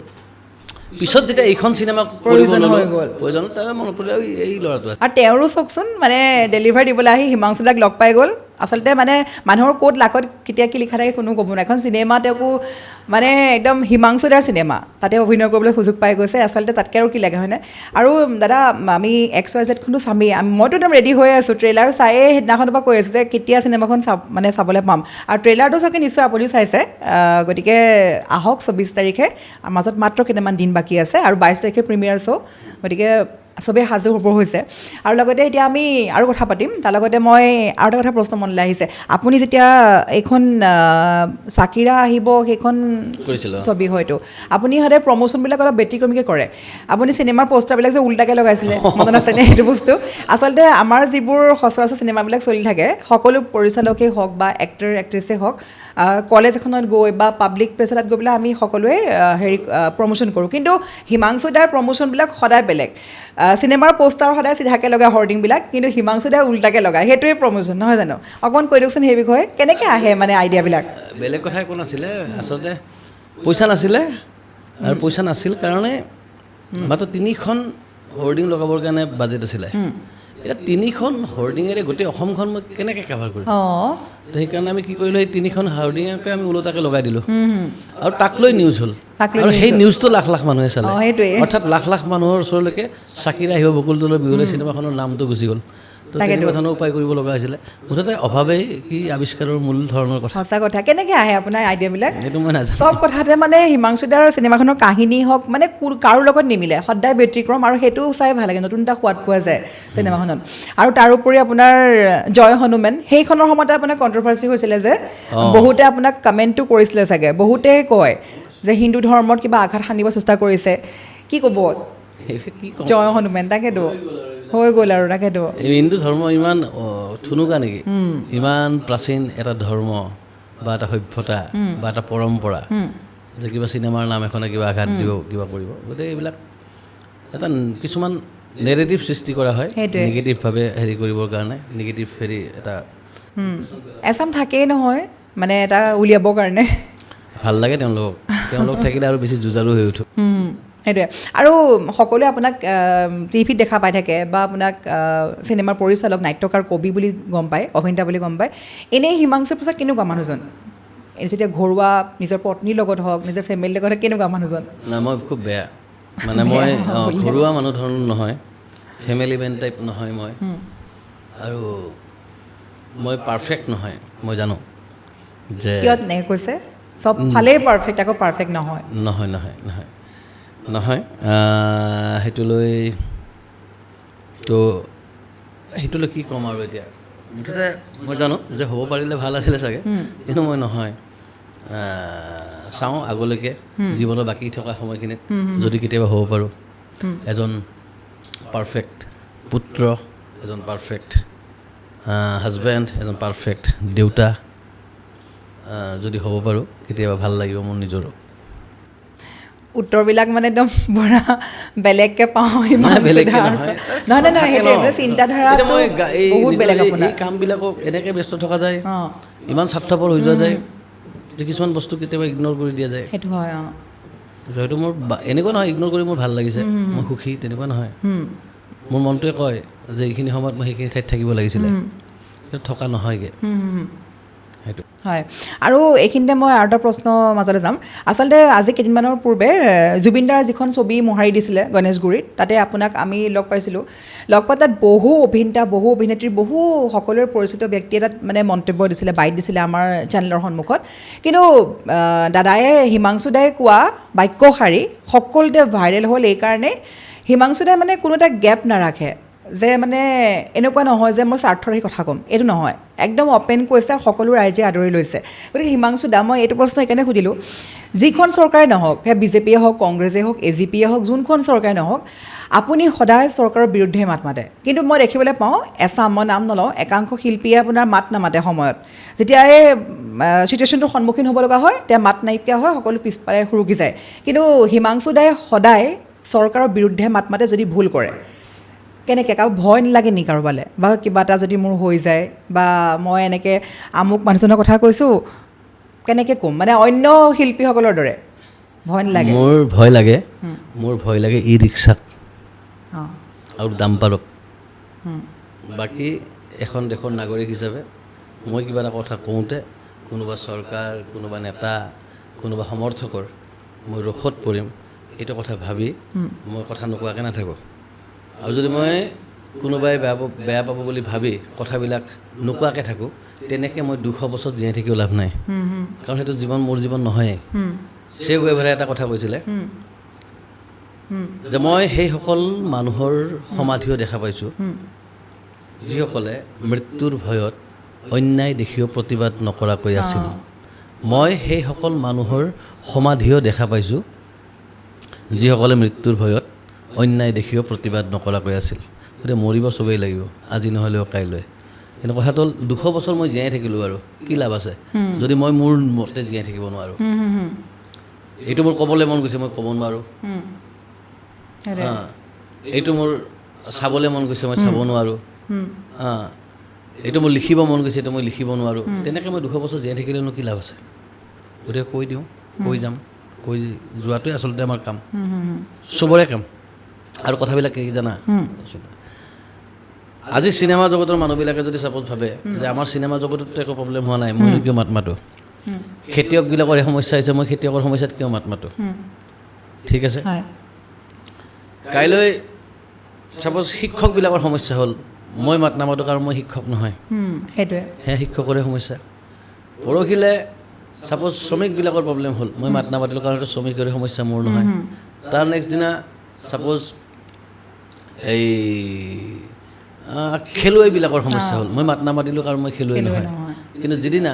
পিছত যেতিয়া এইখন চিনেমা প্ৰয়োজন হৈ গ'ল তাৰ মনত পৰিলে এই ল'ৰাটো আৰু তেওঁৰো চাওকচোন মানে ডেলিভাৰী দিবলৈ আহি হিমাংশু দাক লগ পাই গ'ল আচলতে মানে মানুহৰ ক'ত লাকত কেতিয়া কি লিখা থাকে কোনো ক'ব নোৱাৰে এখন চিনেমা তেওঁকো মানে একদম হিমাংশু দাৰ চিনেমা তাতে অভিনয় কৰিবলৈ সুযোগ পাই গৈছে আচলতে তাতকৈ আৰু কি লাগে হয়নে আৰু দাদা আমি XYZ খনো চামেই মইতো একদম ৰেডি হৈ আছোঁ ট্ৰেইলাৰ চায়ে সেইদিনাখনৰ পৰা কৈ আছোঁ যে কেতিয়া চিনেমাখন মানে চাবলৈ পাম আৰু ট্ৰেইলাৰটো চাগে নিশ্চয় আপুনিও চাইছে গতিকে আহক 24 তাৰিখে মাজত মাত্ৰ কেইটামান দিন বাকী আছে আৰু 22 তাৰিখে প্ৰিমিয়াৰ শ্ব' গতিকে চবেই সাজু হ'ব হৈছে আৰু লগতে এতিয়া আমি আৰু কথা পাতিম তাৰ লগতে মই আৰু এটা কথা প্ৰশ্ন মনলৈ আহিছে আপুনি যেতিয়া এইখন চাকিৰা আহিব সেইখন ছবি হয়তো আপুনি সদায় প্ৰমোশ্যনবিলাক অলপ ব্যতিক্ৰমীকৈ কৰে আপুনি চিনেমাৰ পষ্টাৰবিলাক যে উল্টাকৈ লগাইছিলে মনত আছেনে সেইটো বস্তু আচলতে আমাৰ যিবোৰ সচৰাচৰ চিনেমাবিলাক চলি থাকে সকলো পৰিচালকেই হওক বা এক্টৰ এক্ট্ৰেছেই হওক কলেজ এখনত গৈ বা পাব্লিক প্লেচত গৈ পেলাই আমি সকলোৱে প্ৰমোশ্যন কৰোঁ কিন্তু হিমাংশু দাৰ প্ৰমোশ্যনবিলাক সদায় বেলেগ চিনেমাৰ পোষ্টাৰ সদায় চিধাকৈ লগায় হৰ্ডিংবিলাক কিন্তু হিমাংশু দাই উল্টাকৈ লগায় সেইটোৱে প্ৰমোশ্যন নহয় জানো অকণমান কৈ দিয়কচোন সেই বিষয়ে কেনেকৈ আহে মানে আইডিয়াবিলাক বেলেগ কথা একো নাছিলে আচলতে পইচা নাছিলে আৰু পইচা নাছিল কাৰণে মাত্ৰ 3খন হৰ্ডিং লগাবৰ কাৰণে বাজেট আছিলে এতিয়া 3খন হৰ্ডিঙেৰে গোটেই অসমখন মই কেনেকৈ কাভাৰ কৰিম তো সেইকাৰণে আমি কি কৰিলোঁ এই 3খন হৰ্ডিঙকে আমি ওলোটাকৈ লগাই দিলোঁ আৰু তাক লৈ নিউজ হ'ল আৰু সেই নিউজটো লাখ লাখ মানুহে চালে অৰ্থাৎ লাখ লাখ মানুহৰ ওচৰলৈকে চাকিৰা আহিব বকুল তলৰ বিহুলৈ চিনেমাখনৰ নামটো গুচি গ'ল তো তেনেকুৱা ধৰণৰ উপায় কৰিব লগা হৈছিলে মুঠতে অভাৱেই কি আৱিষ্কাৰৰ মূল ধৰণৰ কথা সঁচা কথা কেনেকৈ আহে আপোনাৰ আইডিয়াবিলাক সেইটো মই নাজানো চব কথাতে মানে হিমাংশু দাৰ চিনেমাখনৰ কাহিনী হওক মানে কাৰো লগত নিমিলে সদায় ব্যতিক্ৰম আৰু সেইটো চাই ভাল লাগে নতুন এটা সোৱাদ পোৱা যায় চিনেমাখনত আৰু তাৰোপৰি আপোনাৰ জয় হনুমান সেইখনৰ সময়তে আপোনাৰ কণ্ট্ৰভাৰ্চি হৈছিলে যে বহুতে আপোনাক কমেণ্টটো কৰিছিলে চাগে বহুতে কয় যে হিন্দু ধৰ্মত কিবা আঘাত সানিব চেষ্টা কৰিছে কি ক'ব জয় হনুমান তাকেতো হৈ গ'ল আৰু তাকেতো হিন্দু ধৰ্ম ইমান থুনুকা নেকি ইমান প্ৰাচীন এটা ধৰ্ম বা এটা সভ্যতা বা এটা পৰম্পৰা যে কিবা চিনেমাৰ নাম এখনে কিবা আঘাত দিব কিবা কৰিব গতিকে এইবিলাক এটা কিছুমান নেৰেটিভ সৃষ্টি কৰা হয় নিগেটিভভাৱে হেৰি কৰিবৰ কাৰণে নিগেটিভ হেৰি এটা এচাম থাকেই নহয় মানে এটা উলিয়াবৰ কাৰণে ভাল লাগে তেওঁলোক থাকিলে আৰু বেছি যুঁজাৰু হৈ উঠো সেইটোৱে আৰু সকলোৱে আপোনাক টিভিত দেখা পাই থাকে বা আপোনাক চিনেমাৰ পৰিচালক নাট্যকাৰ কবি বুলি গম পায় অভিনেতা বুলি গম পায় এনেই হিমাংশু প্ৰসাদ কেনেকুৱা মানুহজন যেতিয়া ঘৰুৱা নিজৰ পত্নীৰ লগত হওক নিজৰ ফেমিলিৰ লগত হওক কেনেকুৱা মানুহজন নাই মই খুব বেয়া মানে মই ঘৰুৱা মানুহ ধৰণৰ নহয় ফেমিলি মেন টাইপ নহয় মই আৰু মই পাৰফেক্ট নহয় মই জানো যে কিয় তেনেকৈ কৈছে চব ফালেই পাৰফেক্ট আকৌ পাৰফেক্ট নহয় নহয় নহয় নহয় নহয় সেইটোলৈ তো সেইটোলৈ কি ক'ম আৰু এতিয়া মুঠতে মই জানো যে হ'ব পাৰিলে ভাল আছিলে চাগে, কিন্তু মই নহয়। চাওঁ আগলৈকে জীৱনৰ বাকী থকা সময়খিনিত যদি কেতিয়াবা হ'ব পাৰোঁ, এজন পাৰফেক্ট পুত্ৰ, এজন পাৰফেক্ট হাজবেণ্ড, এজন পাৰফেক্ট দেউতা যদি হ'ব পাৰোঁ, কেতিয়াবা ভাল লাগিব মোৰ নিজৰো। উত্তৰবিলাক মানে একদম বৰা বেলেগকৈ পাওঁ। বেলেগকৈ নহয়, নহয় সেইটো চিন্তাধাৰা বহুত বেলেগ। এই কামবিলাকক এনেকৈ ব্যস্ত থকা যায়, ইমান স্বাৰ্থপৰ হৈ যোৱা যায় যে কিছুমান বস্তু কেতিয়াবা ইগন'ৰ কৰি দিয়া যায়। সেইটো হয়। হয়তো মোৰ এনেকুৱা নহয় ইগন'ৰ কৰি মোৰ ভাল লাগিছে, মই সুখী, তেনেকুৱা নহয়। মোৰ মনটোৱে কয় যে এইখিনি সময়ত মই সেইখিনি ঠাইত থাকিব লাগিছিলে, কিন্তু থকা নহয়গৈ। সেইটো হয়। আৰু এইখিনিতে মই আৰু এটা প্ৰশ্ন মাজলৈ যাম। আচলতে আজি কেইদিনমানৰ পূৰ্বে জুবিনদাৰ যিখন ছবি মোহাৰি দিছিলে গণেশগুৰিত, তাতে আপোনাক আমি লগ পাইছিলোঁ। লগ পোৱা তাত বহু অভিনেতা, বহু অভিনেত্ৰী, বহু সকলোৰে পৰিচিত ব্যক্তিয়ে তাত মানে মন্তব্য দিছিলে, বাইট দিছিলে আমাৰ চেনেলৰ সন্মুখত। কিন্তু দাদাই, হিমাংশু দাই কোৱা বাক্যশাৰী সকলোতে ভাইৰেল হ'ল এইকাৰণেই, হিমাংশু দাই মানে কোনো এটা গেপ নাৰাখে যে মানে এনেকুৱা নহয় যে মই স্বাৰ্থৰ সেই কথা ক'ম, এইটো নহয়, একদম অ'পেন কৈছে আৰু সকলো ৰাইজে আদৰি লৈছে। গতিকে হিমাংশু দা, মই এইটো প্ৰশ্ন এইকাৰণে সুধিলোঁ, যিখন চৰকাৰে নহওক, সেয়া বিজেপিয়ে হওক, কংগ্ৰেছেই হওক, AGPয়ে হওক, যোনখন চৰকাৰে নহওক, আপুনি সদায় চৰকাৰৰ বিৰুদ্ধে মাত মাতে। কিন্তু মই দেখিবলৈ পাওঁ এচাম, মই নাম নলওঁ, একাংশ শিল্পীয়ে আপোনাৰ মাত নামাতে সময়ত। যেতিয়া এই চিটুৱেশ্যনটোৰ সন্মুখীন হ'ব লগা হয়, তেতিয়া মাত নাইকিয়া হয়, সকলো পিছফালে সুৰুকি যায়। কিন্তু হিমাংশু দাই সদায় চৰকাৰৰ বিৰুদ্ধে মাত মাতে যদি ভুল কৰে। কেনেকৈ, কাৰো ভয় নালাগে নেকি কাৰোবালৈ? বা কিবা এটা যদি মোৰ হৈ যায়, বা মই এনেকৈ আমুক মানুহজনৰ কথা কৈছোঁ, কেনেকৈ ক'ম? মানে অন্য শিল্পীসকলৰ দৰে ভয় নালাগে? মোৰ ভয় লাগে ই ৰিক্সাত আৰু ডাম্পাৰক। বাকী এখন দেশৰ নাগৰিক হিচাপে মই কিবা এটা কথা কওঁতে কোনোবা চৰকাৰ, কোনোবা নেতা, কোনোবা সমৰ্থকৰ মই ৰোষত পৰিম, এইটো কথা ভাবি মই কথা নোকোৱাকৈ নাথাকোঁ। আৰু যদি মই কোনোবাই বেয়া পাব বুলি ভাবি কথাবিলাক নোকোৱাকৈ থাকোঁ, তেনেকৈ মই 200 বছৰ জীয়াই থাকিও লাভ নাই। কাৰণ সেইটো মোৰ জীৱন নহয়েই। চে গুয়েভাৰাই এটা কথা কৈছিলে যে মই সেইসকল মানুহৰ সমাধিও দেখা পাইছোঁ যিসকলে মৃত্যুৰ ভয়ত অন্যায় দেখিও প্ৰতিবাদ নকৰাকৈ আছিল। মই সেইসকল মানুহৰ সমাধিও দেখা পাইছোঁ যিসকলে মৃত্যুৰ ভয়ত অন্যায় দেখিও প্ৰতিবাদ নকৰাকৈ আছিল। গতিকে মৰিব চবেই লাগিব, আজি নহ'লেও কাইলৈ। কিন্তু কথাটো হ'ল 200 বছৰ মই জীয়াই থাকিলোঁ আৰু কি লাভ আছে যদি মই মোৰ মতে জীয়াই থাকিব নোৱাৰোঁ। এইটো মোৰ ক'বলৈ মন গৈছে, মই ক'ব নোৱাৰোঁ। এইটো মোৰ চাবলৈ মন গৈছে, মই চাব নোৱাৰোঁ। এইটো মোৰ লিখিব মন গৈছে, এইটো মই লিখিব নোৱাৰোঁ। তেনেকৈ মই 200 বছৰ জীয়াই থাকিলেনো কি লাভ আছে? গতিকে কৈ দিওঁ, কৈ যাম, কৈ যোৱাটোৱে আচলতে আমাৰ কাম, চবৰে কাম। আৰু কথাবিলাক কি জানা, আজি চিনেমা জগতৰ মানুহবিলাকে যদি ছাপ'জ ভাবে যে আমাৰ চিনেমা জগততো একো প্ৰব্লেম হোৱা নাই, মইনো কিয় মাত মাতোঁ? খেতিয়কবিলাকৰ এই সমস্যা হৈছে, মই খেতিয়কৰ সমস্যাত কিয় মাত মাতোঁ? ঠিক আছে, কাইলৈ ছাপ'জ শিক্ষকবিলাকৰ সমস্যা হ'ল, মই মাত নামাতোঁ কাৰণ মই শিক্ষক নহয়, সেইটোৱে সেয়া শিক্ষকৰে সমস্যা। পৰহিলে ছাপ'জ শ্ৰমিকবিলাকৰ প্ৰব্লেম হ'ল, মই মাত নামাতিলোঁ কাৰণ সেইটো শ্ৰমিকৰে সমস্যা, মোৰ নহয়। তাৰ নেক্সট দিনা ছাপ'জ এই খেলুৱৈবিলাকৰ সমস্যা হ'ল, মই মাত নামাতিলোঁ কাৰণ মই খেলুৱৈ নহয়। কিন্তু যিদিনা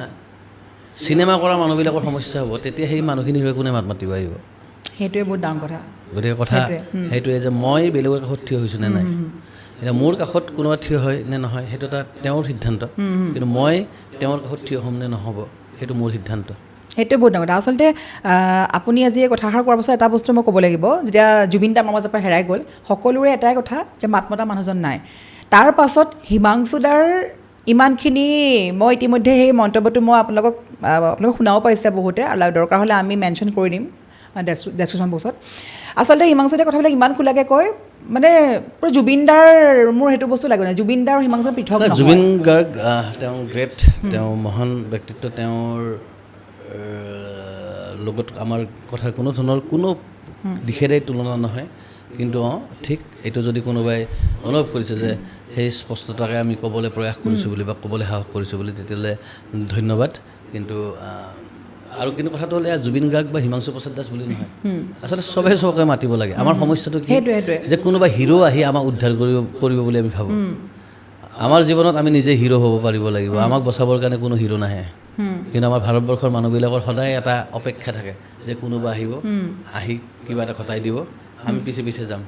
চিনেমা কৰা মানুহবিলাকৰ সমস্যা হ'ব, তেতিয়া সেই মানুহখিনিৰ হৈ কোনে মাত মাতিব আহিব? সেইটোৱে বহুত ডাঙৰ কথা। গতিকে কথা সেইটোৱে যে মই বেলেগৰ কাষত থিয় হৈছোঁ নে নাই, এতিয়া মোৰ কাষত কোনোবা থিয় হয় নে নহয় সেইটো এটা তেওঁৰ সিদ্ধান্ত, কিন্তু মই তেওঁৰ কাষত থিয় হ'ম নে নহ'ব সেইটো মোৰ সিদ্ধান্ত। সেইটোৱে বহুত ডাঙৰ কথা। আচলতে আপুনি আজি এই কথাষাৰ কোৱাৰ পাছত এটা বস্তু মই ক'ব লাগিব, যেতিয়া জুবিন দা আমাৰ মাজৰ পৰা হেৰাই গ'ল, সকলোৰে এটাই কথা যে মাত মতা মানুহজন নাই। তাৰ পাছত হিমাংশু দাৰ ইমানখিনি, মই ইতিমধ্যে সেই মন্তব্যটো মই আপোনালোকক শুনাও পাইছে বহুতে, আৰু দৰকাৰ হ'লে আমি মেনশ্যন কৰি দিম ডেছক্ৰিপশ্যন বক্সত। আচলতে হিমাংশু দাই কথাবিলাক ইমান খোলাকৈ কয়, মানে পুৰা জুবিন দাৰ, মোৰ সেইটো বস্তু লাগে নাই, জুবিন দাৰ হিমাংশু পৃথক নহয়। জুবিন গাৰ্গ তেওঁ গ্ৰেট, তেওঁ মহান ব্যক্তিত্ব, তেওঁৰ লগত আমাৰ কথাৰ কোনো ধৰণৰ কোনো দিশেৰে তুলনা নহয়। কিন্তু ঠিক এইটো যদি কোনোবাই অনুভৱ কৰিছে যে সেই স্পষ্টতাকে আমি ক'বলৈ প্ৰয়াস কৰিছোঁ বুলি বা ক'বলৈ সাহস কৰিছোঁ বুলি, তেতিয়াহ'লে ধন্যবাদ। কিন্তু আৰু কিন্তু কথাটো হ'ল এয়া জুবিন গাৰ্গ বা হিমাংশু প্ৰসাদ দাস বুলি নহয়, আচলতে চবে চবকে মাতিব লাগে। আমাৰ সমস্যাটো কি যে কোনোবা হিৰো আহি আমাক উদ্ধাৰ কৰিব বুলি আমি ভাবোঁ। আমাৰ জীৱনত আমি নিজে হিৰো হ'ব পাৰিব লাগিব, আমাক বচাবৰ কাৰণে কোনো হিৰো নাহে। কিন্তু আমাৰ ভাৰতবৰ্ষৰ মানুহবিলাকৰ সদায় এটা অপেক্ষা থাকে যে কোনোবা আহিব, আহি কিবা এটা ঘটাই দিব, আমি পিছে পিছে যাম।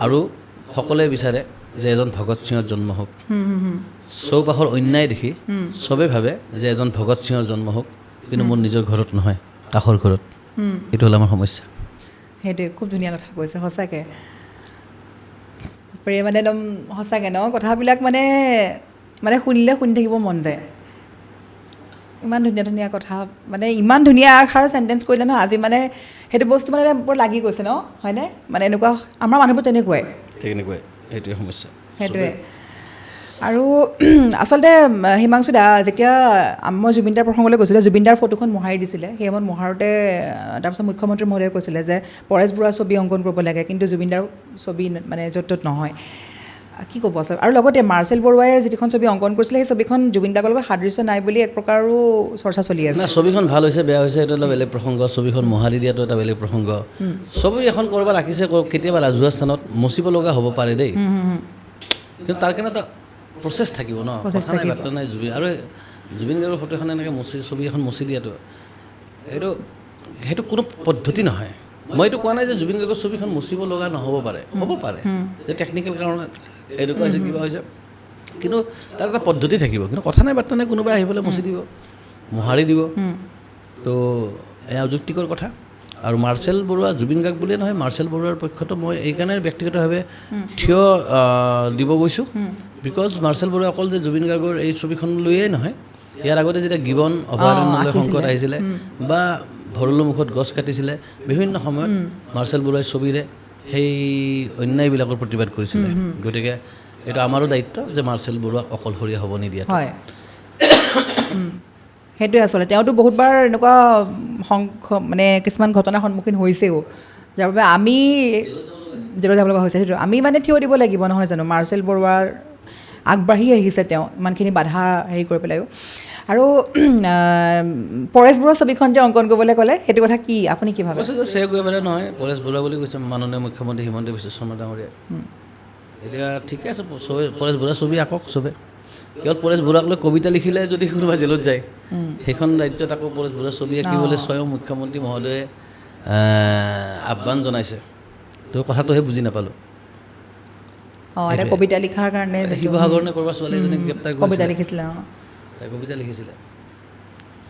আৰু সকলোৱে বিচাৰে যে এজন ভগত সিঙৰ জন্ম হওক, চৌপাশৰ অন্যায় দেখি চবেই ভাবে যে এজন ভগত সিঙৰ জন্ম হওক, কিন্তু মোৰ নিজৰ ঘৰত নহয়, কাষৰ ঘৰত। এইটো হ'ল আমাৰ সমস্যা। সেইটোৱে খুব ধুনীয়া কথা কৈছে সঁচাকৈ, মানে একদম সঁচাকৈ ন কথাবিলাক মানে মানে শুনিলে শুনি থাকিব মন যায়। ইমান ধুনীয়া ধুনীয়া কথা, মানে ইমান ধুনীয়া এষাৰ চেণ্টেঞ্চ কৰিলে ন আজি, মানে সেইটো বস্তু মানে বৰ লাগি গৈছে ন, হয়নে? মানে এনেকুৱা আমাৰ মানুহবোৰ তেনেকুৱাই সেইটোৱে সমস্যা। সেইটোৱে। আৰু আচলতে হিমাংশু দা, যেতিয়া মই জুবিন দাৰ প্ৰসংগলৈ গৈছিলোঁ, জুবিন দাৰ ফটোখন মোহাৰি দিছিলে, সেই সময়ত মোহাৰোতে তাৰপিছত মুখ্যমন্ত্ৰী মহোদয়ে কৈছিলে যে পৰেশ বৰুৱাৰ ছবি অংকন কৰিব লাগে, কিন্তু জুবিন দাৰ ছবি মানে য'ত ত'ত নহয়। কি ক'ব আচলতে? আৰু লগতে মাৰ্চেল বৰুৱাই যিখন ছবি অংকন কৰিছিলে, সেই ছবিখন জুবিন দাৰ লগত সাদৃশ্য নাই বুলি এক প্ৰকাৰো চৰ্চা চলি আছে। না, ছবিখন ভাল হৈছে বেয়া হৈছে এইটো এটা বেলেগ প্ৰসংগ, ছবিখন মোহাৰি দিয়াটো এটা বেলেগ প্ৰসংগ। ছবি এখন ক'ৰবাত ৰাখিছে, কেতিয়াবা ৰাজহুৱা স্থানত মচিব লগা হ'ব পাৰে দেই, কিন্তু তাৰ কাৰণে এটা প্ৰচেছ থাকিব ন, কথা নাই বাৰ্তা নাই। আৰু জুবিন গাৰ্গৰ ফটো এখন এনেকৈ ছবি এখন মচি দিয়াটো সেইটো কোনো পদ্ধতি নহয়। মই এইটো কোৱা নাই যে জুবিন গাৰ্গৰ ছবিখন মচিব লগা নহ'ব পাৰে, হ'ব পাৰে যে টেকনিকেল কাৰণে এনেকুৱা হৈছে কিবা হৈছে, কিন্তু তাৰ এটা পদ্ধতি থাকিব। কিন্তু কথা নাই বাৰ্তা নাই, কোনোবাই আহি পেলাই মচি দিব, মোহাৰি দিব, তো এয়া অযুক্তিকৰ কথা। আৰু মাৰ্চেল বৰুৱা জুবিন গাৰ্গ বুলিয়ে নহয়, মাৰ্চেল বৰুৱাৰ পক্ষতো মই এইকাৰণে ব্যক্তিগতভাৱে থিয় দিব গৈছোঁ, বিকজ মাৰ্চেল বৰুৱা অকল যে জুবিন গাৰ্গৰ এই ছবিখন লৈয়ে নহয়, ইয়াৰ আগতে যেতিয়া গিবন অভয়াৰণ্যলৈ সংকট আহিছিলে বা ভৰলুৰ মুখত গছ কাটিছিলে, বিভিন্ন সময়ত মাৰ্চেল বৰুৱাই ছবিৰে সেই অন্যায়বিলাকৰ প্ৰতিবাদ কৰিছিলে। গতিকে এইটো আমাৰো দায়িত্ব যে মাৰ্চেল বৰুৱাক অকলশৰীয়া হ'ব নিদিয়াটো। হয়, সেইটোৱে আচলতে তেওঁতো বহুতবাৰ এনেকুৱা মানে কিছুমান ঘটনাৰ সন্মুখীন হৈছেও, যাৰ বাবে আমি জেলত যাব লগা হৈছে। সেইটো আমি মানে থিয় দিব লাগিব, নহয় জানো? মাৰ্চেল বৰুৱাৰ আগবাঢ়ি আহিছে তেওঁ ইমানখিনি বাধা হেৰি কৰি পেলাইও। আৰু পৰেশ বৰুৱাৰ ছবিখন যে অংকন কৰিবলৈ ক'লে, সেইটো কথা কি, আপুনি কি ভাবে? কৈছে যে শ্বেয়াৰ কৰিব পাৰে নহয়, পৰেশ বৰুৱা বুলি কৈছে মাননীয় মুখ্যমন্ত্ৰী হিমন্ত বিশ্ব শৰ্মা ডাঙৰীয়াই। এতিয়া ঠিকে আছে, পৰেশ বৰুৱাৰ ছবি আঁকক চবে, কেৱল পৰেশ বৰুৱাক লৈ কবিতা লিখিলে যদি কোনোবা জেলত যায়, সেইখন ৰাজ্যত আকৌ পৰেশ বৰুৱাৰ ছবি আঁকিবলৈ স্বয়ং মুখ্যমন্ত্ৰী মহোদয়ে আহ্বান জনাইছে, তো কথাটোহে বুজি নাপালোঁ। এটা কবিতা লিখাৰ কাৰণে শিৱসাগৰ নে ক'ৰবাত ছোৱালী এজনীক গ্ৰেপ্তাৰ কৰিছিলে, কবিতা লিখিছিলে, তাই কবিতা লিখিছিলে।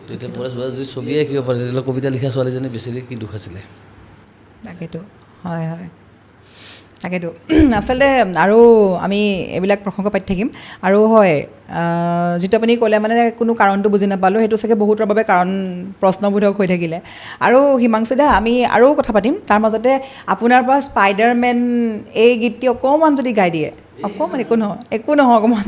তো এতিয়া পৰেশ বৰুৱা যদি ছবিয়ে আঁকিব পাৰে, তেতিয়াহ'লে কবিতা লিখা ছোৱালীজনী বেছিকৈ কি দুখ আছিলে? তাকেতো, হয় হয়, তাকেতো আচলতে। আৰু আমি এইবিলাক প্ৰসংগ পাতি থাকিম। আৰু হয়, যিটো আপুনি ক'লে মানে কোনো কাৰণটো বুজি নাপালোঁ, সেইটো চাগে বহুতৰ বাবে কাৰণ প্ৰশ্নবোধক হৈ থাকিলে। আৰু হিমাংশু দা, আমি আৰু কথা পাতিম, তাৰ মাজতে আপোনাৰ পৰা স্পাইডাৰমেন এই গীতটি অকণমান যদি গাই দিয়ে, অকণমান, একো নহয় অকণমান,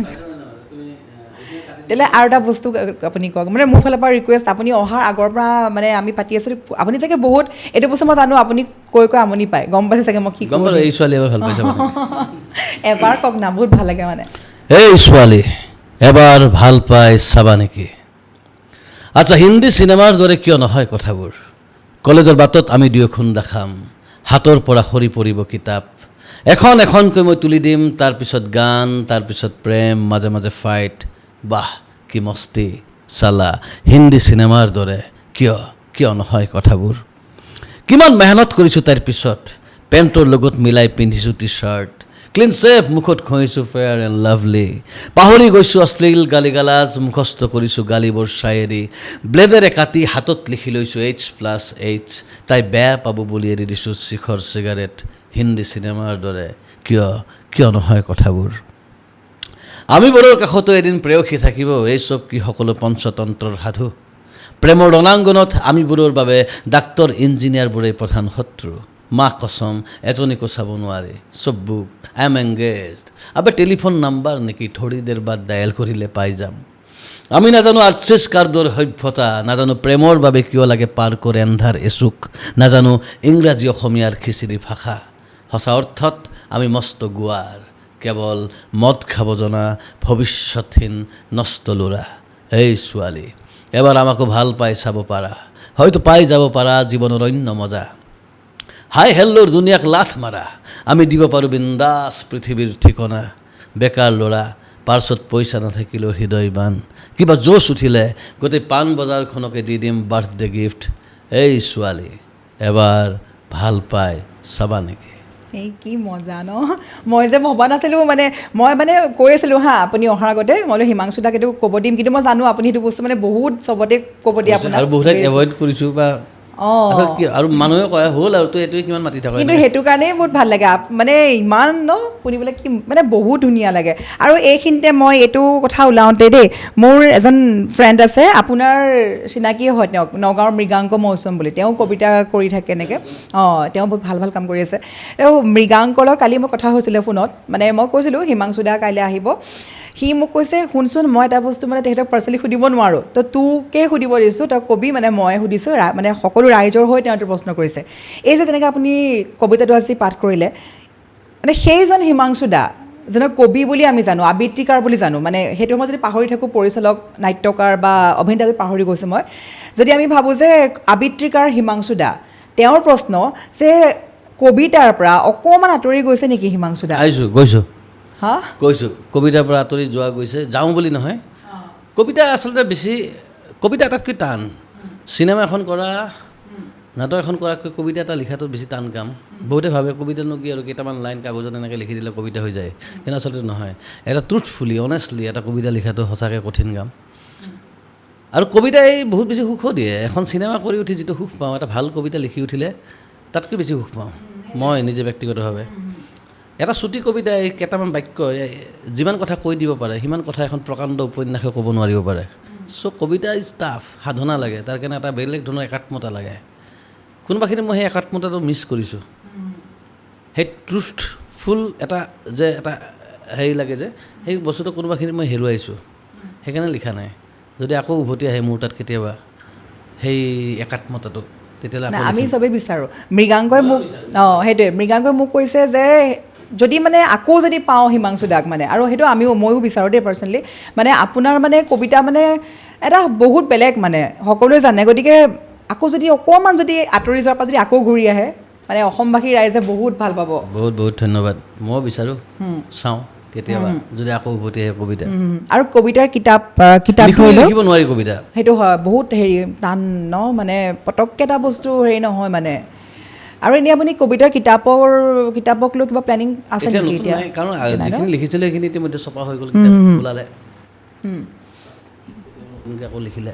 তেতিয়াহ'লে আৰু এটা বস্তু আপুনি কওক। মানে মোৰ ফালৰ পৰা ৰিকুৱেষ্ট, আপুনি অহাৰ আগৰ পৰা মানে আমি পাতি আছিলোঁ, আপুনি চাগে বহুত এইটো বস্তু মই জানো, আপুনি কৈ আমনি পায়, গম পাইছে চাগে মই কি গম পালোঁ। এই ছোৱালী এবাৰ ভাল পাইছে, এবাৰ কওক না, বহুত ভাল লাগে মানে। এই ছোৱালী এবাৰ ভাল পাই চাবা নেকি? আচ্ছা, হিন্দী চিনেমাৰ দৰে কিয় নহয় কথাবোৰ? কলেজৰ বাটত আমি দুয়োখন দেখাম, হাতৰ পৰা সৰি পৰিব কিতাপ, এখন এখনকৈ মই তুলি দিম, তাৰপিছত গান, তাৰপিছত প্ৰেম, মাজে মাজে ফাইট। বাহ কি মস্তি চালা, হিন্দী চিনেমাৰ দৰে কিয় নহয় কথাবোৰ? কিমান মেহনত কৰিছোঁ তাৰ পিছত, পেণ্টৰ লগত মিলাই পিন্ধিছোঁ টি চাৰ্ট, ক্লিন চেভ মুখত ঘঁহিছোঁ ফেয়াৰ এণ্ড লাভলি, পাহৰি গৈছোঁ অশ্লীল গালি গালাজ, মুখস্থ কৰিছোঁ গালিবোৰ শায়েৰী, ব্লেডেৰে কাটি হাতত লিখি লৈছোঁ H+H, তাই বেয়া পাব বুলি এৰি দিছোঁ শিখৰ চিগাৰেট, হিন্দী চিনেমাৰ দৰে কিয় নহয় কথাবোৰ? আমিবোৰৰ কাষতো এদিন প্ৰেয়সী থাকিব, এই চব কি সকলো পঞ্চতন্ত্ৰৰ সাধু? প্ৰেমৰ ৰণাংগনত আমিবোৰৰ বাবে ডাক্তৰ ইঞ্জিনিয়াৰবোৰেই প্ৰধান শত্ৰু, মা কছম এজনীকো চাব নোৱাৰি, চব book, I am engaged, Abe telephone number নেকি, থৰি দেৰ বাদ ডায়েল কৰিলে পাই যাম। আমি নাজানো আৰ্চিছ কাৰ্ডৰ সভ্যতা, নাজানো প্ৰেমৰ বাবে কিয় লাগে পাৰ কৰে এন্ধাৰ এচুক, নাজানো ইংৰাজী অসমীয়াৰ খিচিৰি ভাষা। সঁচা অৰ্থত আমি মস্ত গুৱাৰ, কেৱল মদ খাব জনা ভৱিষ্যতহীন নষ্ট ল'ৰা। এই ছোৱালী এবাৰ আমাকো ভাল পাই চাব পাৰা, হয়তো পাই যাব পাৰা জীৱনৰ অন্য মজা। হাই হেল্লোৰ দুনিয়াক লাথ মাৰা, আমি দিব পাৰোঁ বিন্দাস পৃথিৱীৰ ঠিকনা। বেকাৰ ল'ৰা পাৰ্চত পইচা নাথাকিলেও হৃদয় বান কিবা জোচ উঠিলে গোটেই পাণ বজাৰখনকে দি দিম বাৰ্থডে গিফ্ট এই ছোৱালী এবাৰ ভাল পাই চাবা নেকি এই কি মজা ন মই যে ভবা নাছিলোঁ মানে মই মানে কৈ আছিলোঁ হা আপুনি অহাৰ আগতে মই বোলো হিমাংশু দাক এইটো ক'ব দিম কিন্তু মই জানো আপুনি সেইটো বস্তু মানে বহুত চবতে ক'ব দিয়ে আপোনাৰ আৰু বহুত এভইড কৰিছোঁ বা আৰু মানুহে কয় হ'ল আৰু তই এইটোৱে কিমান মাতি থাক কিন্তু সেইটো কাৰণেই বহুত ভাল লাগে মানে ইমান ন শুনিবলৈ কি মানে বহুত ধুনীয়া লাগে আৰু এইখিনিতে মই এইটো কথা ওলাওঁতে দেই মোৰ এজন ফ্ৰেণ্ড আছে আপোনাৰ চিনাকি হয় তেওঁক নগাঁৱৰ মৃগাংক মৌচম বুলি তেওঁ কবিতা কৰি থাকে এনেকৈ তেওঁ বহুত ভাল ভাল কাম কৰি আছে তেওঁ মৃগাংকৰ লগত কালি মই কথা হৈছিলে ফোনত মানে মই কৈছিলোঁ হিমাংশু দা কাইলৈ আহিব সি মোক কৈছে শুনচোন মই এটা বস্তু মানে তেখেতক পাৰ্চনেলি সুধিব নোৱাৰোঁ তো তোকে সুধিব দিছোঁ তই কবি মানে মই সুধিছোঁ মানে সকলো ৰাইজৰ হৈ তেওঁটো প্ৰশ্ন কৰিছে এই যে তেনেকৈ আপুনি কবিতাটো আজি পাঠ কৰিলে মানে সেইজন হিমাংশু দা যেনক কবি বুলি আমি জানো আবৃত্তিকাৰ বুলি জানো মানে সেইটো মই যদি পাহৰি থাকোঁ পৰিচালক নাট্যকাৰ বা অভিনেতা যদি পাহৰি গৈছোঁ মই যদি আমি ভাবোঁ যে আবৃত্তিকাৰ হিমাংশু দা তেওঁৰ প্ৰশ্ন যে কবিতাৰ পৰা অকণমান আঁতৰি গৈছে নেকি হিমাংশু দা গৈছোঁ হা কৈছোঁ কবিতাৰ পৰা আঁতৰি যোৱা গৈছে যাওঁ বুলি নহয় কবিতা আচলতে বেছি কবিতা আটাইতকৈ টান চিনেমা এখন কৰা নাটক এখন কৰাতকৈ কবিতা এটা লিখাটো বেছি টান কাম বহুতে ভাবে কবিতানো কি আৰু কেইটামান লাইন কাগজত এনেকৈ লিখি দিলে কবিতা হৈ যায় কিন্তু আচলতে নহয় এটা ট্ৰুথফুলি অনেষ্টলি এটা কবিতা লিখাটো সঁচাকৈ কঠিন কাম আৰু কবিতাই বহুত বেছি সুখো দিয়ে এখন চিনেমা কৰি উঠি যিটো সুখ পাওঁ এটা ভাল কবিতা লিখি উঠিলে তাতকৈ বেছি সুখ পাওঁ মই নিজে ব্যক্তিগতভাৱে এটা চুটি কবিতাই কেইটামান বাক্য যিমান কথা কৈ দিব পাৰে সিমান কথা এখন প্ৰকাণ্ড উপন্যাসে ক'ব নোৱাৰিব পাৰে চ' কবিতা ইজ টাফ সাধনা লাগে তাৰ কাৰণে এটা বেলেগ ধৰণৰ একাত্মতা লাগে কোনোবাখিনি মই সেই একাত্মতাটো মিছ কৰিছোঁ সেই ট্ৰুথফুল এটা যে এটা হেৰি লাগে যে সেই বস্তুটো কোনোবাখিনি মই হেৰুৱাইছোঁ সেইকাৰণে লিখা নাই যদি আকৌ উভতি আহে মোৰ তাত কেতিয়াবা সেই একাত্মতাটো তেতিয়াহ'লে আমি চবেই বিচাৰোঁ মৃগাংকই মোক সেইটোৱে মৃগাংকই মোক কৈছে যে যদি মানে আকৌ যদি পাওঁ হিমাংশু দাক মানে আৰু সেইটো ময়ো বিচাৰোঁ দেই পাৰ্চনেলি মানে আপোনাৰ মানে কবিতা মানে এটা বহুত বেলেগ মানে সকলোৱে জানে গতিকে আকৌ যদি অকণমান যদি আঁতৰি যোৱাৰ পৰা যদি আকৌ ঘূৰি আহে মানে অসমবাসী ৰাইজে বহুত ভাল পাব বহুত বহুত ধন্যবাদ মই বিচাৰোঁ চাওঁ কেতিয়াবা যদি আকৌ উভতি আহে কবিতা আৰু কবিতাৰ কিতাপ লিখিব নোৱাৰি কবিতা সেইটো হয় বহুত হেৰি টান ন মানে পটককৈ এটা বস্তু হেৰি নহয় মানে আৰু এনেই আপুনি কবিতাৰ কিতাপক লৈ কিবা প্লেনিং আছে নেকি এতিয়া কাৰণ যিখিনি লিখিছিলোঁ সেইখিনি ইতিমধ্যে ছপা হৈ গ'ল কিতাপ ওলালে আকৌ লিখিলে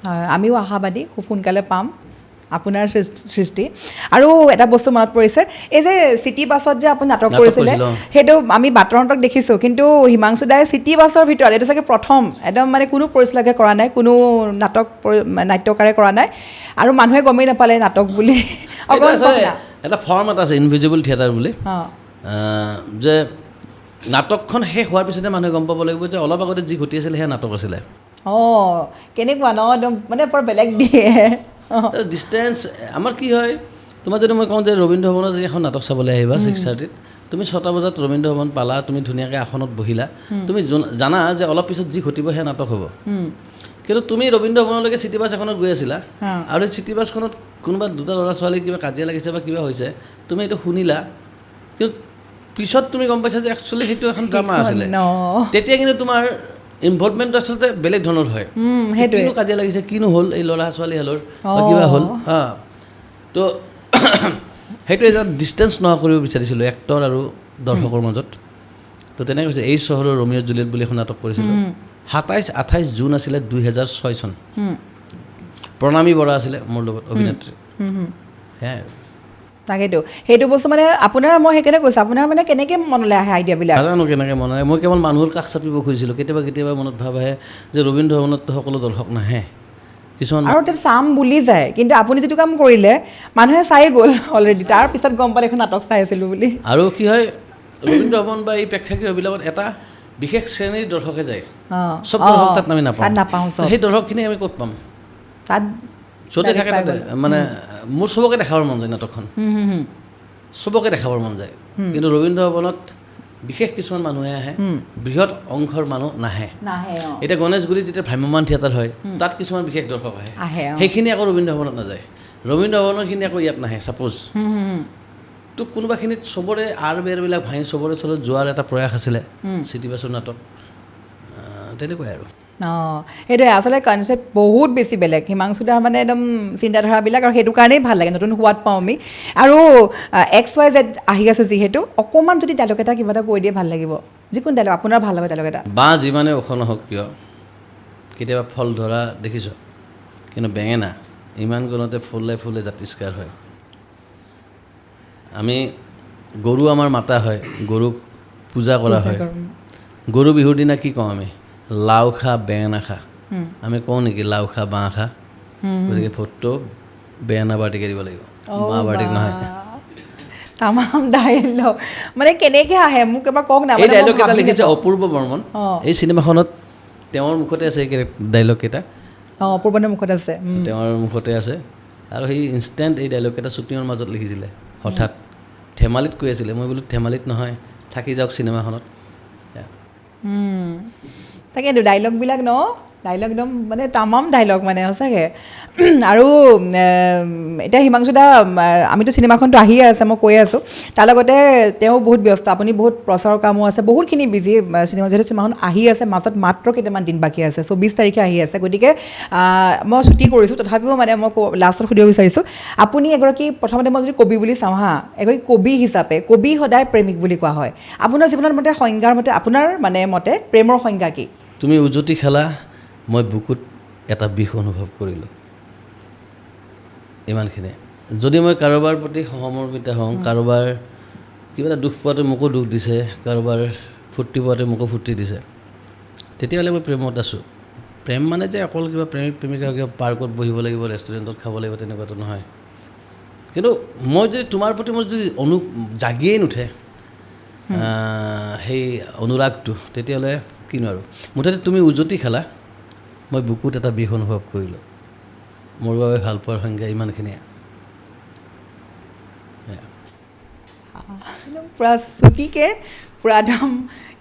হয় আমিও আশাবাদী খুব সোনকালে পাম আপোনাৰ সৃষ্টি আৰু এটা বস্তু মনত পৰিছে এই যে চিটি বাছত যে আপুনি নাটক কৰিছিলে সেইটো আমি বাটৰ নাটক দেখিছোঁ কিন্তু হিমাংশু দাই চিটি বাছৰ ভিতৰত এইটো চাগে প্ৰথম একদম মানে কোনো পৰিচালকে কৰা নাই কোনো নাট্যকাৰে কৰা নাই আৰু মানুহে গমেই নাপালে নাটক বুলি এটা ফৰ্ম এটা আছে ইনভিজিবল থিয়েটাৰ বুলি যে নাটকখন শেষ হোৱাৰ পিছতে মানুহে গম পাব লাগিব যে অলপ আগতে যি ঘটি আছিলে সেয়া নাটক আছিলে কেনেকুৱা ন একদম মানে বৰ বেলেগ দিয়ে ডিষ্টেঞ্চ আমাৰ কি হয় তোমাৰ যদি মই কওঁ যে ৰবীন্দ্ৰ ভৱনত যদি এখন নাটক চাবলৈ আহিবা 6:30 তুমি 6টা বজাত ৰবীন্দ্ৰ ভৱন পালা তুমি ধুনীয়াকৈ আসনত বহিলা তুমি জানা যে অলপ পিছত যি ঘটিব সেয়া নাটক হ'ব কিন্তু তুমি ৰবীন্দ্ৰ ভৱনলৈকে চিটি বাছ এখনত গৈ আছিলা আৰু এই চিটি বাছখনত কোনোবা দুটা ল'ৰা ছোৱালী কিবা কাজিয়া লাগিছে বা কিবা হৈছে তুমি এইটো শুনিলা কিন্তু পিছত তুমি গম পাইছা যে একচুৱেলি সেইটো এখন ড্ৰামা আছিলে তেতিয়া কিন্তু তোমাৰ ইনভলভমেণ্টটো আচলতে বেলেগ ধৰণৰ হয় কিনো কাজিয়া লাগিছে কিনো হ'ল এই ল'ৰা ছোৱালীহালৰ বা কিবা হ'ল তো সেইটো এটা ডিষ্টেঞ্চ নোহোৱা কৰিব বিচাৰিছিলোঁ এক্টৰ আৰু দৰ্শকৰ মাজত তো তেনেকৈ হৈছে এই চহৰৰ ৰোমিঅ' জুলিয়েট বুলি এখন নাটক কৰিছিলোঁ 27-28 জুন আছিলে 2006 চন প্ৰণামী বৰা আছিলে মোৰ লগত অভিনেত্ৰী সেয়াই তাকেতো সেইটো বস্তু মানে আপোনাৰ মই সেইকাৰণে কৈছোঁ আপোনাৰ মানে কেনেকৈ মনলৈ আহে আইডিয়াবিলাক নাজানো কেনেকৈ মন আহে মই কেৱল মানুহৰ কাষ চাপিব খুজিছিলোঁ কেতিয়াবা মনত ভাৱ আহে যে ৰবীন্দ্ৰ ভৱনততো সকলো দৰ্শক নাহে কিছুমান আৰু তাত চাম বুলি যায় কিন্তু আপুনি যিটো কাম কৰিলে মানুহে চাই গ'ল অলৰেডি তাৰপিছত গম পালে এখন নাটক চাই আছিলোঁ বুলি আৰু কি হয় ৰবীন্দ্ৰ ভৱন বা এই প্ৰেক্ষাগৃহবিলাকত এটা বিশেষ শ্ৰেণীৰ দৰ্শকে যায় চব দৰ্শক তাত আমি নাপাওঁ সেই দৰ্শকখিনি আমি ক'ত পাম তাত য'তে থাকে তাতে মানে মোৰ চবকে দেখাবৰ মন যায় নাটকখন চবকে দেখাবৰ মন যায় কিন্তু ৰবীন্দ্ৰ ভৱনত বিশেষ কিছুমান মানুহে আহে বৃহৎ অংশৰ মানুহ নাহে এতিয়া গণেশগুৰিত যেতিয়া ভ্ৰাম্যমান থিয়েটাৰ হয় তাত কিছুমান বিশেষ দৰ্শক আহে সেইখিনি আকৌ ৰবীন্দ্ৰ ভৱনত নাযায় ৰবীন্দ্ৰ ভৱনৰখিনি আকৌ ইয়াত নাহে ছাপ'জ তো কোনোবাখিনিত চবৰে বেৰবিলাক ভাঙি চবৰে যোৱাৰ এটা প্ৰয়াস আছিলে চিটি বাছৰ নাটক তেনেকুৱাই আৰু অঁ সেইটোৱে আচলতে কনচেপ্ট বহুত বেছি বেলেগ হিমাংশু দাৰ মানে একদম চিন্তাধাৰাবিলাক আৰু সেইটো কাৰণেই ভাল লাগে নতুন সোৱাদ পাওঁ আমি আৰু XYZ আহি আছে যিহেতু অকণমান যদি ডাইলগ এটা কিবা এটা কৈ দিয়ে ভাল লাগিব যিকোনো ডাইলগ আপোনাৰ ভাল লগা ডাইলগ এটা বাঁহ যিমানে ওখ নহওক কিয় কেতিয়াবা ফল ধৰা দেখিছ কিন্তু বেঙেনা ইমান গুণতে ফুলে ফুলে জাতিষ্কাৰ হয় আমি গৰু আমাৰ মাতা হয় গৰুক পূজা কৰা হয় গৰু বিহুৰ দিনা কি কওঁ আমি লাও খা বেঙেনা খা আমি কওঁ নেকি লাও খা বাঁহ খা গতিকে ভোটটো বেঙেনা বাৰ্টিকে দিব লাগিব বাঁহ বাৰ্টিক নহয় তামাম ডাইলগ মানে কেনেকৈ আহে মোক এবাৰ কওক না এই ডাইলগ কেইটা লিখিছে অপূৰ্ব বৰ্মন এই চিনেমাখনত তেওঁৰ মুখতে আছে এই ডাইলগ কেইটা অঁ অপূৰ্বনৰ মুখত আছে তেওঁৰ মুখতে আছে আৰু সেই ইনষ্টেণ্ট এই ডাইলগ কেইটা শ্বুটিঙৰ মাজত লিখিছিলে হঠাৎ ধেমালিত কৈ আছিলে মই বোলো ধেমালিত নহয় থাকি যাওক চিনেমাখনত তাকেতো ডাইলগবিলাক ন ডাইলগ একদম মানে তামাম ডাইলগ মানে সঁচাকৈ আৰু এতিয়া হিমাংশু দা আমিতো চিনেমাখনটো আহিয়ে আছে মই কৈ আছোঁ তাৰ লগতে তেওঁ বহুত ব্যস্ত আপুনি বহুত প্ৰচাৰৰ কামো আছে বহুতখিনি বিজি চিনেমা যিহেতু চিনেমাখন আহি আছে মাজত মাত্ৰ কেইটামান দিন বাকী আছে 24 তাৰিখে আহি আছে গতিকে মই ছুটি কৰিছোঁ তথাপিও মানে মই লাষ্টত সুধিব বিচাৰিছোঁ আপুনি এগৰাকী প্ৰথমতে মই যদি কবি বুলি চাওঁ হা এগৰাকী কবি হিচাপে কবি সদায় প্ৰেমিক বুলি কোৱা হয় আপোনাৰ জীৱনৰ মতে সংজ্ঞাৰ মতে আপোনাৰ মানে মতে প্ৰেমৰ সংজ্ঞা কি তুমি উজুতি খেলা মই বুকুত এটা বিষ অনুভৱ কৰিলোঁ ইমানখিনিয়ে যদি মই কাৰোবাৰ প্ৰতি সহমৰ্মিত হওঁ কাৰোবাৰ কিবা এটা দুখ পোৱাতে মোকো দুখ দিছে কাৰোবাৰ ফূৰ্তি পোৱাতে মোকো ফূৰ্তি দিছে তেতিয়াহ'লে মই প্ৰেমত আছোঁ প্ৰেম মানে যে অকল কিবা প্ৰেমিক প্ৰেমিকা কিবা পাৰ্কত বহিব লাগিব ৰেষ্টুৰেণ্টত খাব লাগিব তেনেকুৱাটো নহয় কিন্তু মই যদি তোমাৰ প্ৰতি মোৰ যদি জাগিয়েই নুঠে সেই অনুৰাগটো তেতিয়াহ'লে কিনো আৰু মুঠতে তুমি উজতি খেলা মই বুকুত এটা বিষ অনুভৱ কৰিলোঁ মোৰ বাবে ভাল পোৱাৰ সংজ্ঞা ইমানখিনিয়ে পূৰা চুটিকৈ পূৰা একদম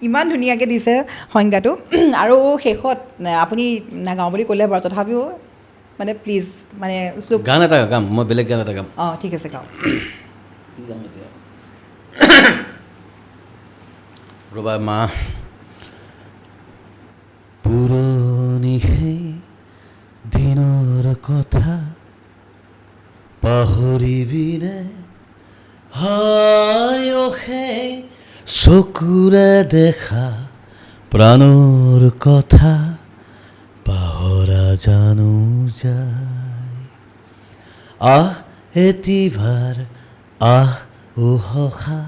ইমান ধুনীয়াকৈ দিছে সংজ্ঞাটো আৰু শেষত আপুনি নাগাওঁ বুলি ক'লে বাৰু তথাপিও মানে প্লিজ মানে গান এটা গাম মই বেলেগ গান এটা গাম অঁ ঠিক আছে গাওঁ ৰ'বা মা পুৰণি সেই দিনৰ কথা পাহৰিবিনে হায় সেই চকুৰে দেখা প্ৰাণৰ কথা পাহৰা জানো যায় আহ এটিভাৰ আহ উহা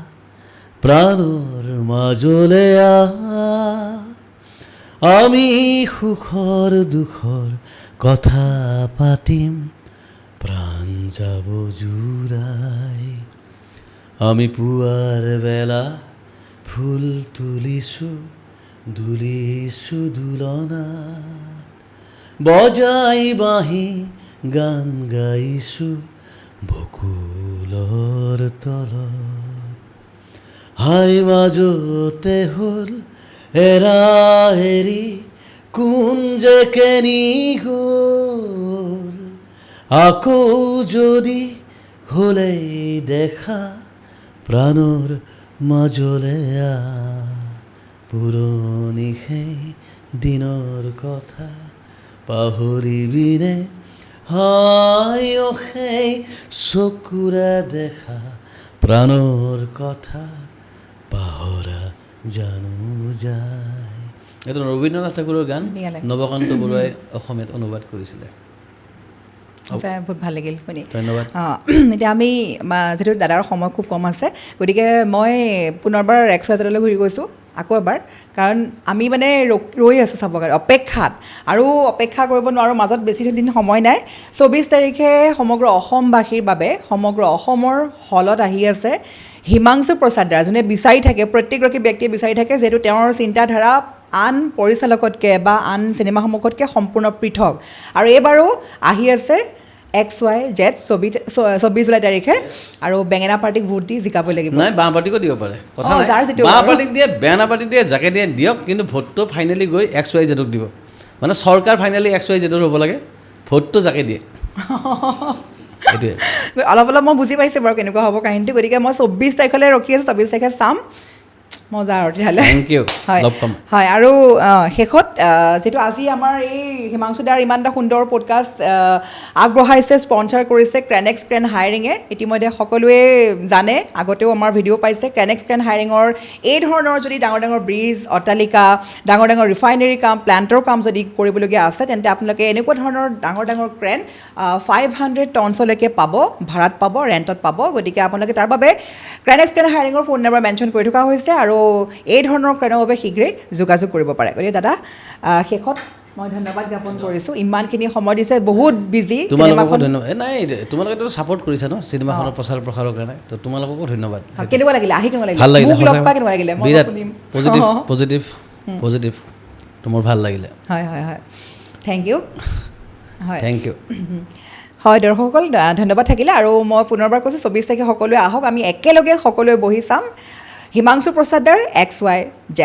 প্ৰাণৰ মাজলে আমি সুখৰ দুখৰ কথা পাতিম প্ৰাণ যাব জুৰাই আমি পুৱাৰ বেলা ফুল তুলিছোঁ দুলিছোঁ দুলনা বজাই বাঁহী গান গাইছোঁ বকুলৰ তলত হাই মাজতে হ'ল এৰা এৰি কোন যে কেনি গ'ল আকৌ যদি হ'লেই দেখা প্ৰাণৰ মাজলে পুৰণি সেই দিনৰ কথা পাহৰিবিনে হায় সেই চকুৰে দেখা প্ৰাণৰ কথা পাহৰা জানো যায় এইটো ৰবীন্দ্ৰনাথ ঠাকুৰৰ গান নৱকান্ত বৰুৱাই অসমীয়াত অনুবাদ কৰিছিলে বহুত ভাল লাগিল শুনি ধন্যবাদ অঁ এতিয়া আমি যিহেতু দাদাৰ সময় খুব কম আছে গতিকে মই পুনৰবাৰ XYZলৈ ঘূৰি গৈছোঁ আকৌ এবাৰ কাৰণ আমি মানে ৰৈ আছোঁ চাবৰ কাৰণে অপেক্ষাত আৰু অপেক্ষা কৰিব নোৱাৰোঁ মাজত বেছি দিন সময় নাই 24 তাৰিখে সমগ্ৰ অসমবাসীৰ বাবে সমগ্ৰ অসমৰ হলত আহি আছে হিমাংশু প্ৰসাদ দা যোনে বিচাৰি থাকে প্ৰত্যেকগৰাকী ব্যক্তিয়ে বিচাৰি থাকে যিহেতু তেওঁৰ চিন্তাধাৰা আন পৰিচালকতকৈ বা আন চিনেমাসমূহতকৈ সম্পূৰ্ণ পৃথক আৰু এইবাৰো আহি আছে XYZ 24 জুলাই তাৰিখে আৰু বেঙেনা পাৰ্টিক ভোট দি জিকাবই লাগিব নাই বাঁহ পাৰ্টিকো দিব পাৰে কথা নাই বাঁহ পাৰ্টিক দিয়ে বেঙেনা পাৰ্টিক দিয়ে যাকে দিয়ে দিয়ক কিন্তু ভোটটো ফাইনেলি গৈ XYZক দিব মানে চৰকাৰ ফাইনেলি XYZৰ হ'ব লাগে ভোটটো যাকে দিয়ে এইটোৱে অলপ অলপ মই বুজি পাইছোঁ বাৰু কেনেকুৱা হ'ব কাহিনীটো গতিকে মই 24 তাৰিখলৈ ৰখি আছোঁ 24 তাৰিখে চাম মজা আৰু তেতিয়াহ'লে থেংক ইউ হয় লগ পাম হয় আৰু শেষত যিটো আজি আমাৰ এই হিমাংশু দাৰ ইমান এটা সুন্দৰ পডকাষ্ট আগবঢ়াইছে স্পনচাৰ কৰিছে ক্ৰেনেক্স ক্ৰেন হায়াৰিঙে ইতিমধ্যে সকলোৱে জানে আগতেও আমাৰ ভিডিঅ' পাইছে ক্ৰেনেক্স ক্ৰেন হায়াৰিঙৰ এই ধৰণৰ যদি ডাঙৰ ডাঙৰ ব্ৰিজ অট্টালিকা ডাঙৰ ডাঙৰ ৰিফাইনেৰী কাম প্লাণ্টৰ কাম যদি কৰিবলগীয়া আছে তেন্তে আপোনালোকে এনেকুৱা ধৰণৰ ডাঙৰ ডাঙৰ ক্ৰেন 500 টনছলৈকে পাব ভাড়াত পাব ৰেণ্টত পাব গতিকে আপোনালোকে তাৰ বাবে ক্ৰেনেক্স ক্ৰেন হায়াৰিঙৰ ফোন নম্বৰ মেনশ্যন কৰি থকা হৈছে আৰু এই ধৰণৰ ক্ৰেনৰ বাবে শীঘ্ৰেই যোগাযোগ কৰিব পাৰে গতিকে দাদা শেষত মই ধন্যবাদ জ্ঞাপন কৰিছোঁ ইমানখিনি সময় দিছে বহুত বিজি তোমালোককো ধন্যবাদ নাই তোমালোকেতো ছাপোৰ্ট কৰিছা ন চিনেমাখনৰ প্ৰচাৰ প্ৰসাৰৰ কাৰণে তো তোমালোককো ধন্যবাদ কেনেকুৱা লাগিলে আহি কেনেকুৱা ভাল লাগিলে মোক লগ পাই কেনেকুৱা লাগিলে বিৰাট পজিটিভ তো মোৰ ভাল লাগিলে হয় হয় হয় থেংক ইউ হয় থেংক ইউ হয় দৰ্শকসকল ধন্যবাদ থাকিলে আৰু মই পুনৰবাৰ কৈছোঁ 24 তাৰিখে সকলোৱে আহক আমি একেলগে সকলোৱে বহি চাম হিমাংশু প্ৰসাদ দাৰ XYZ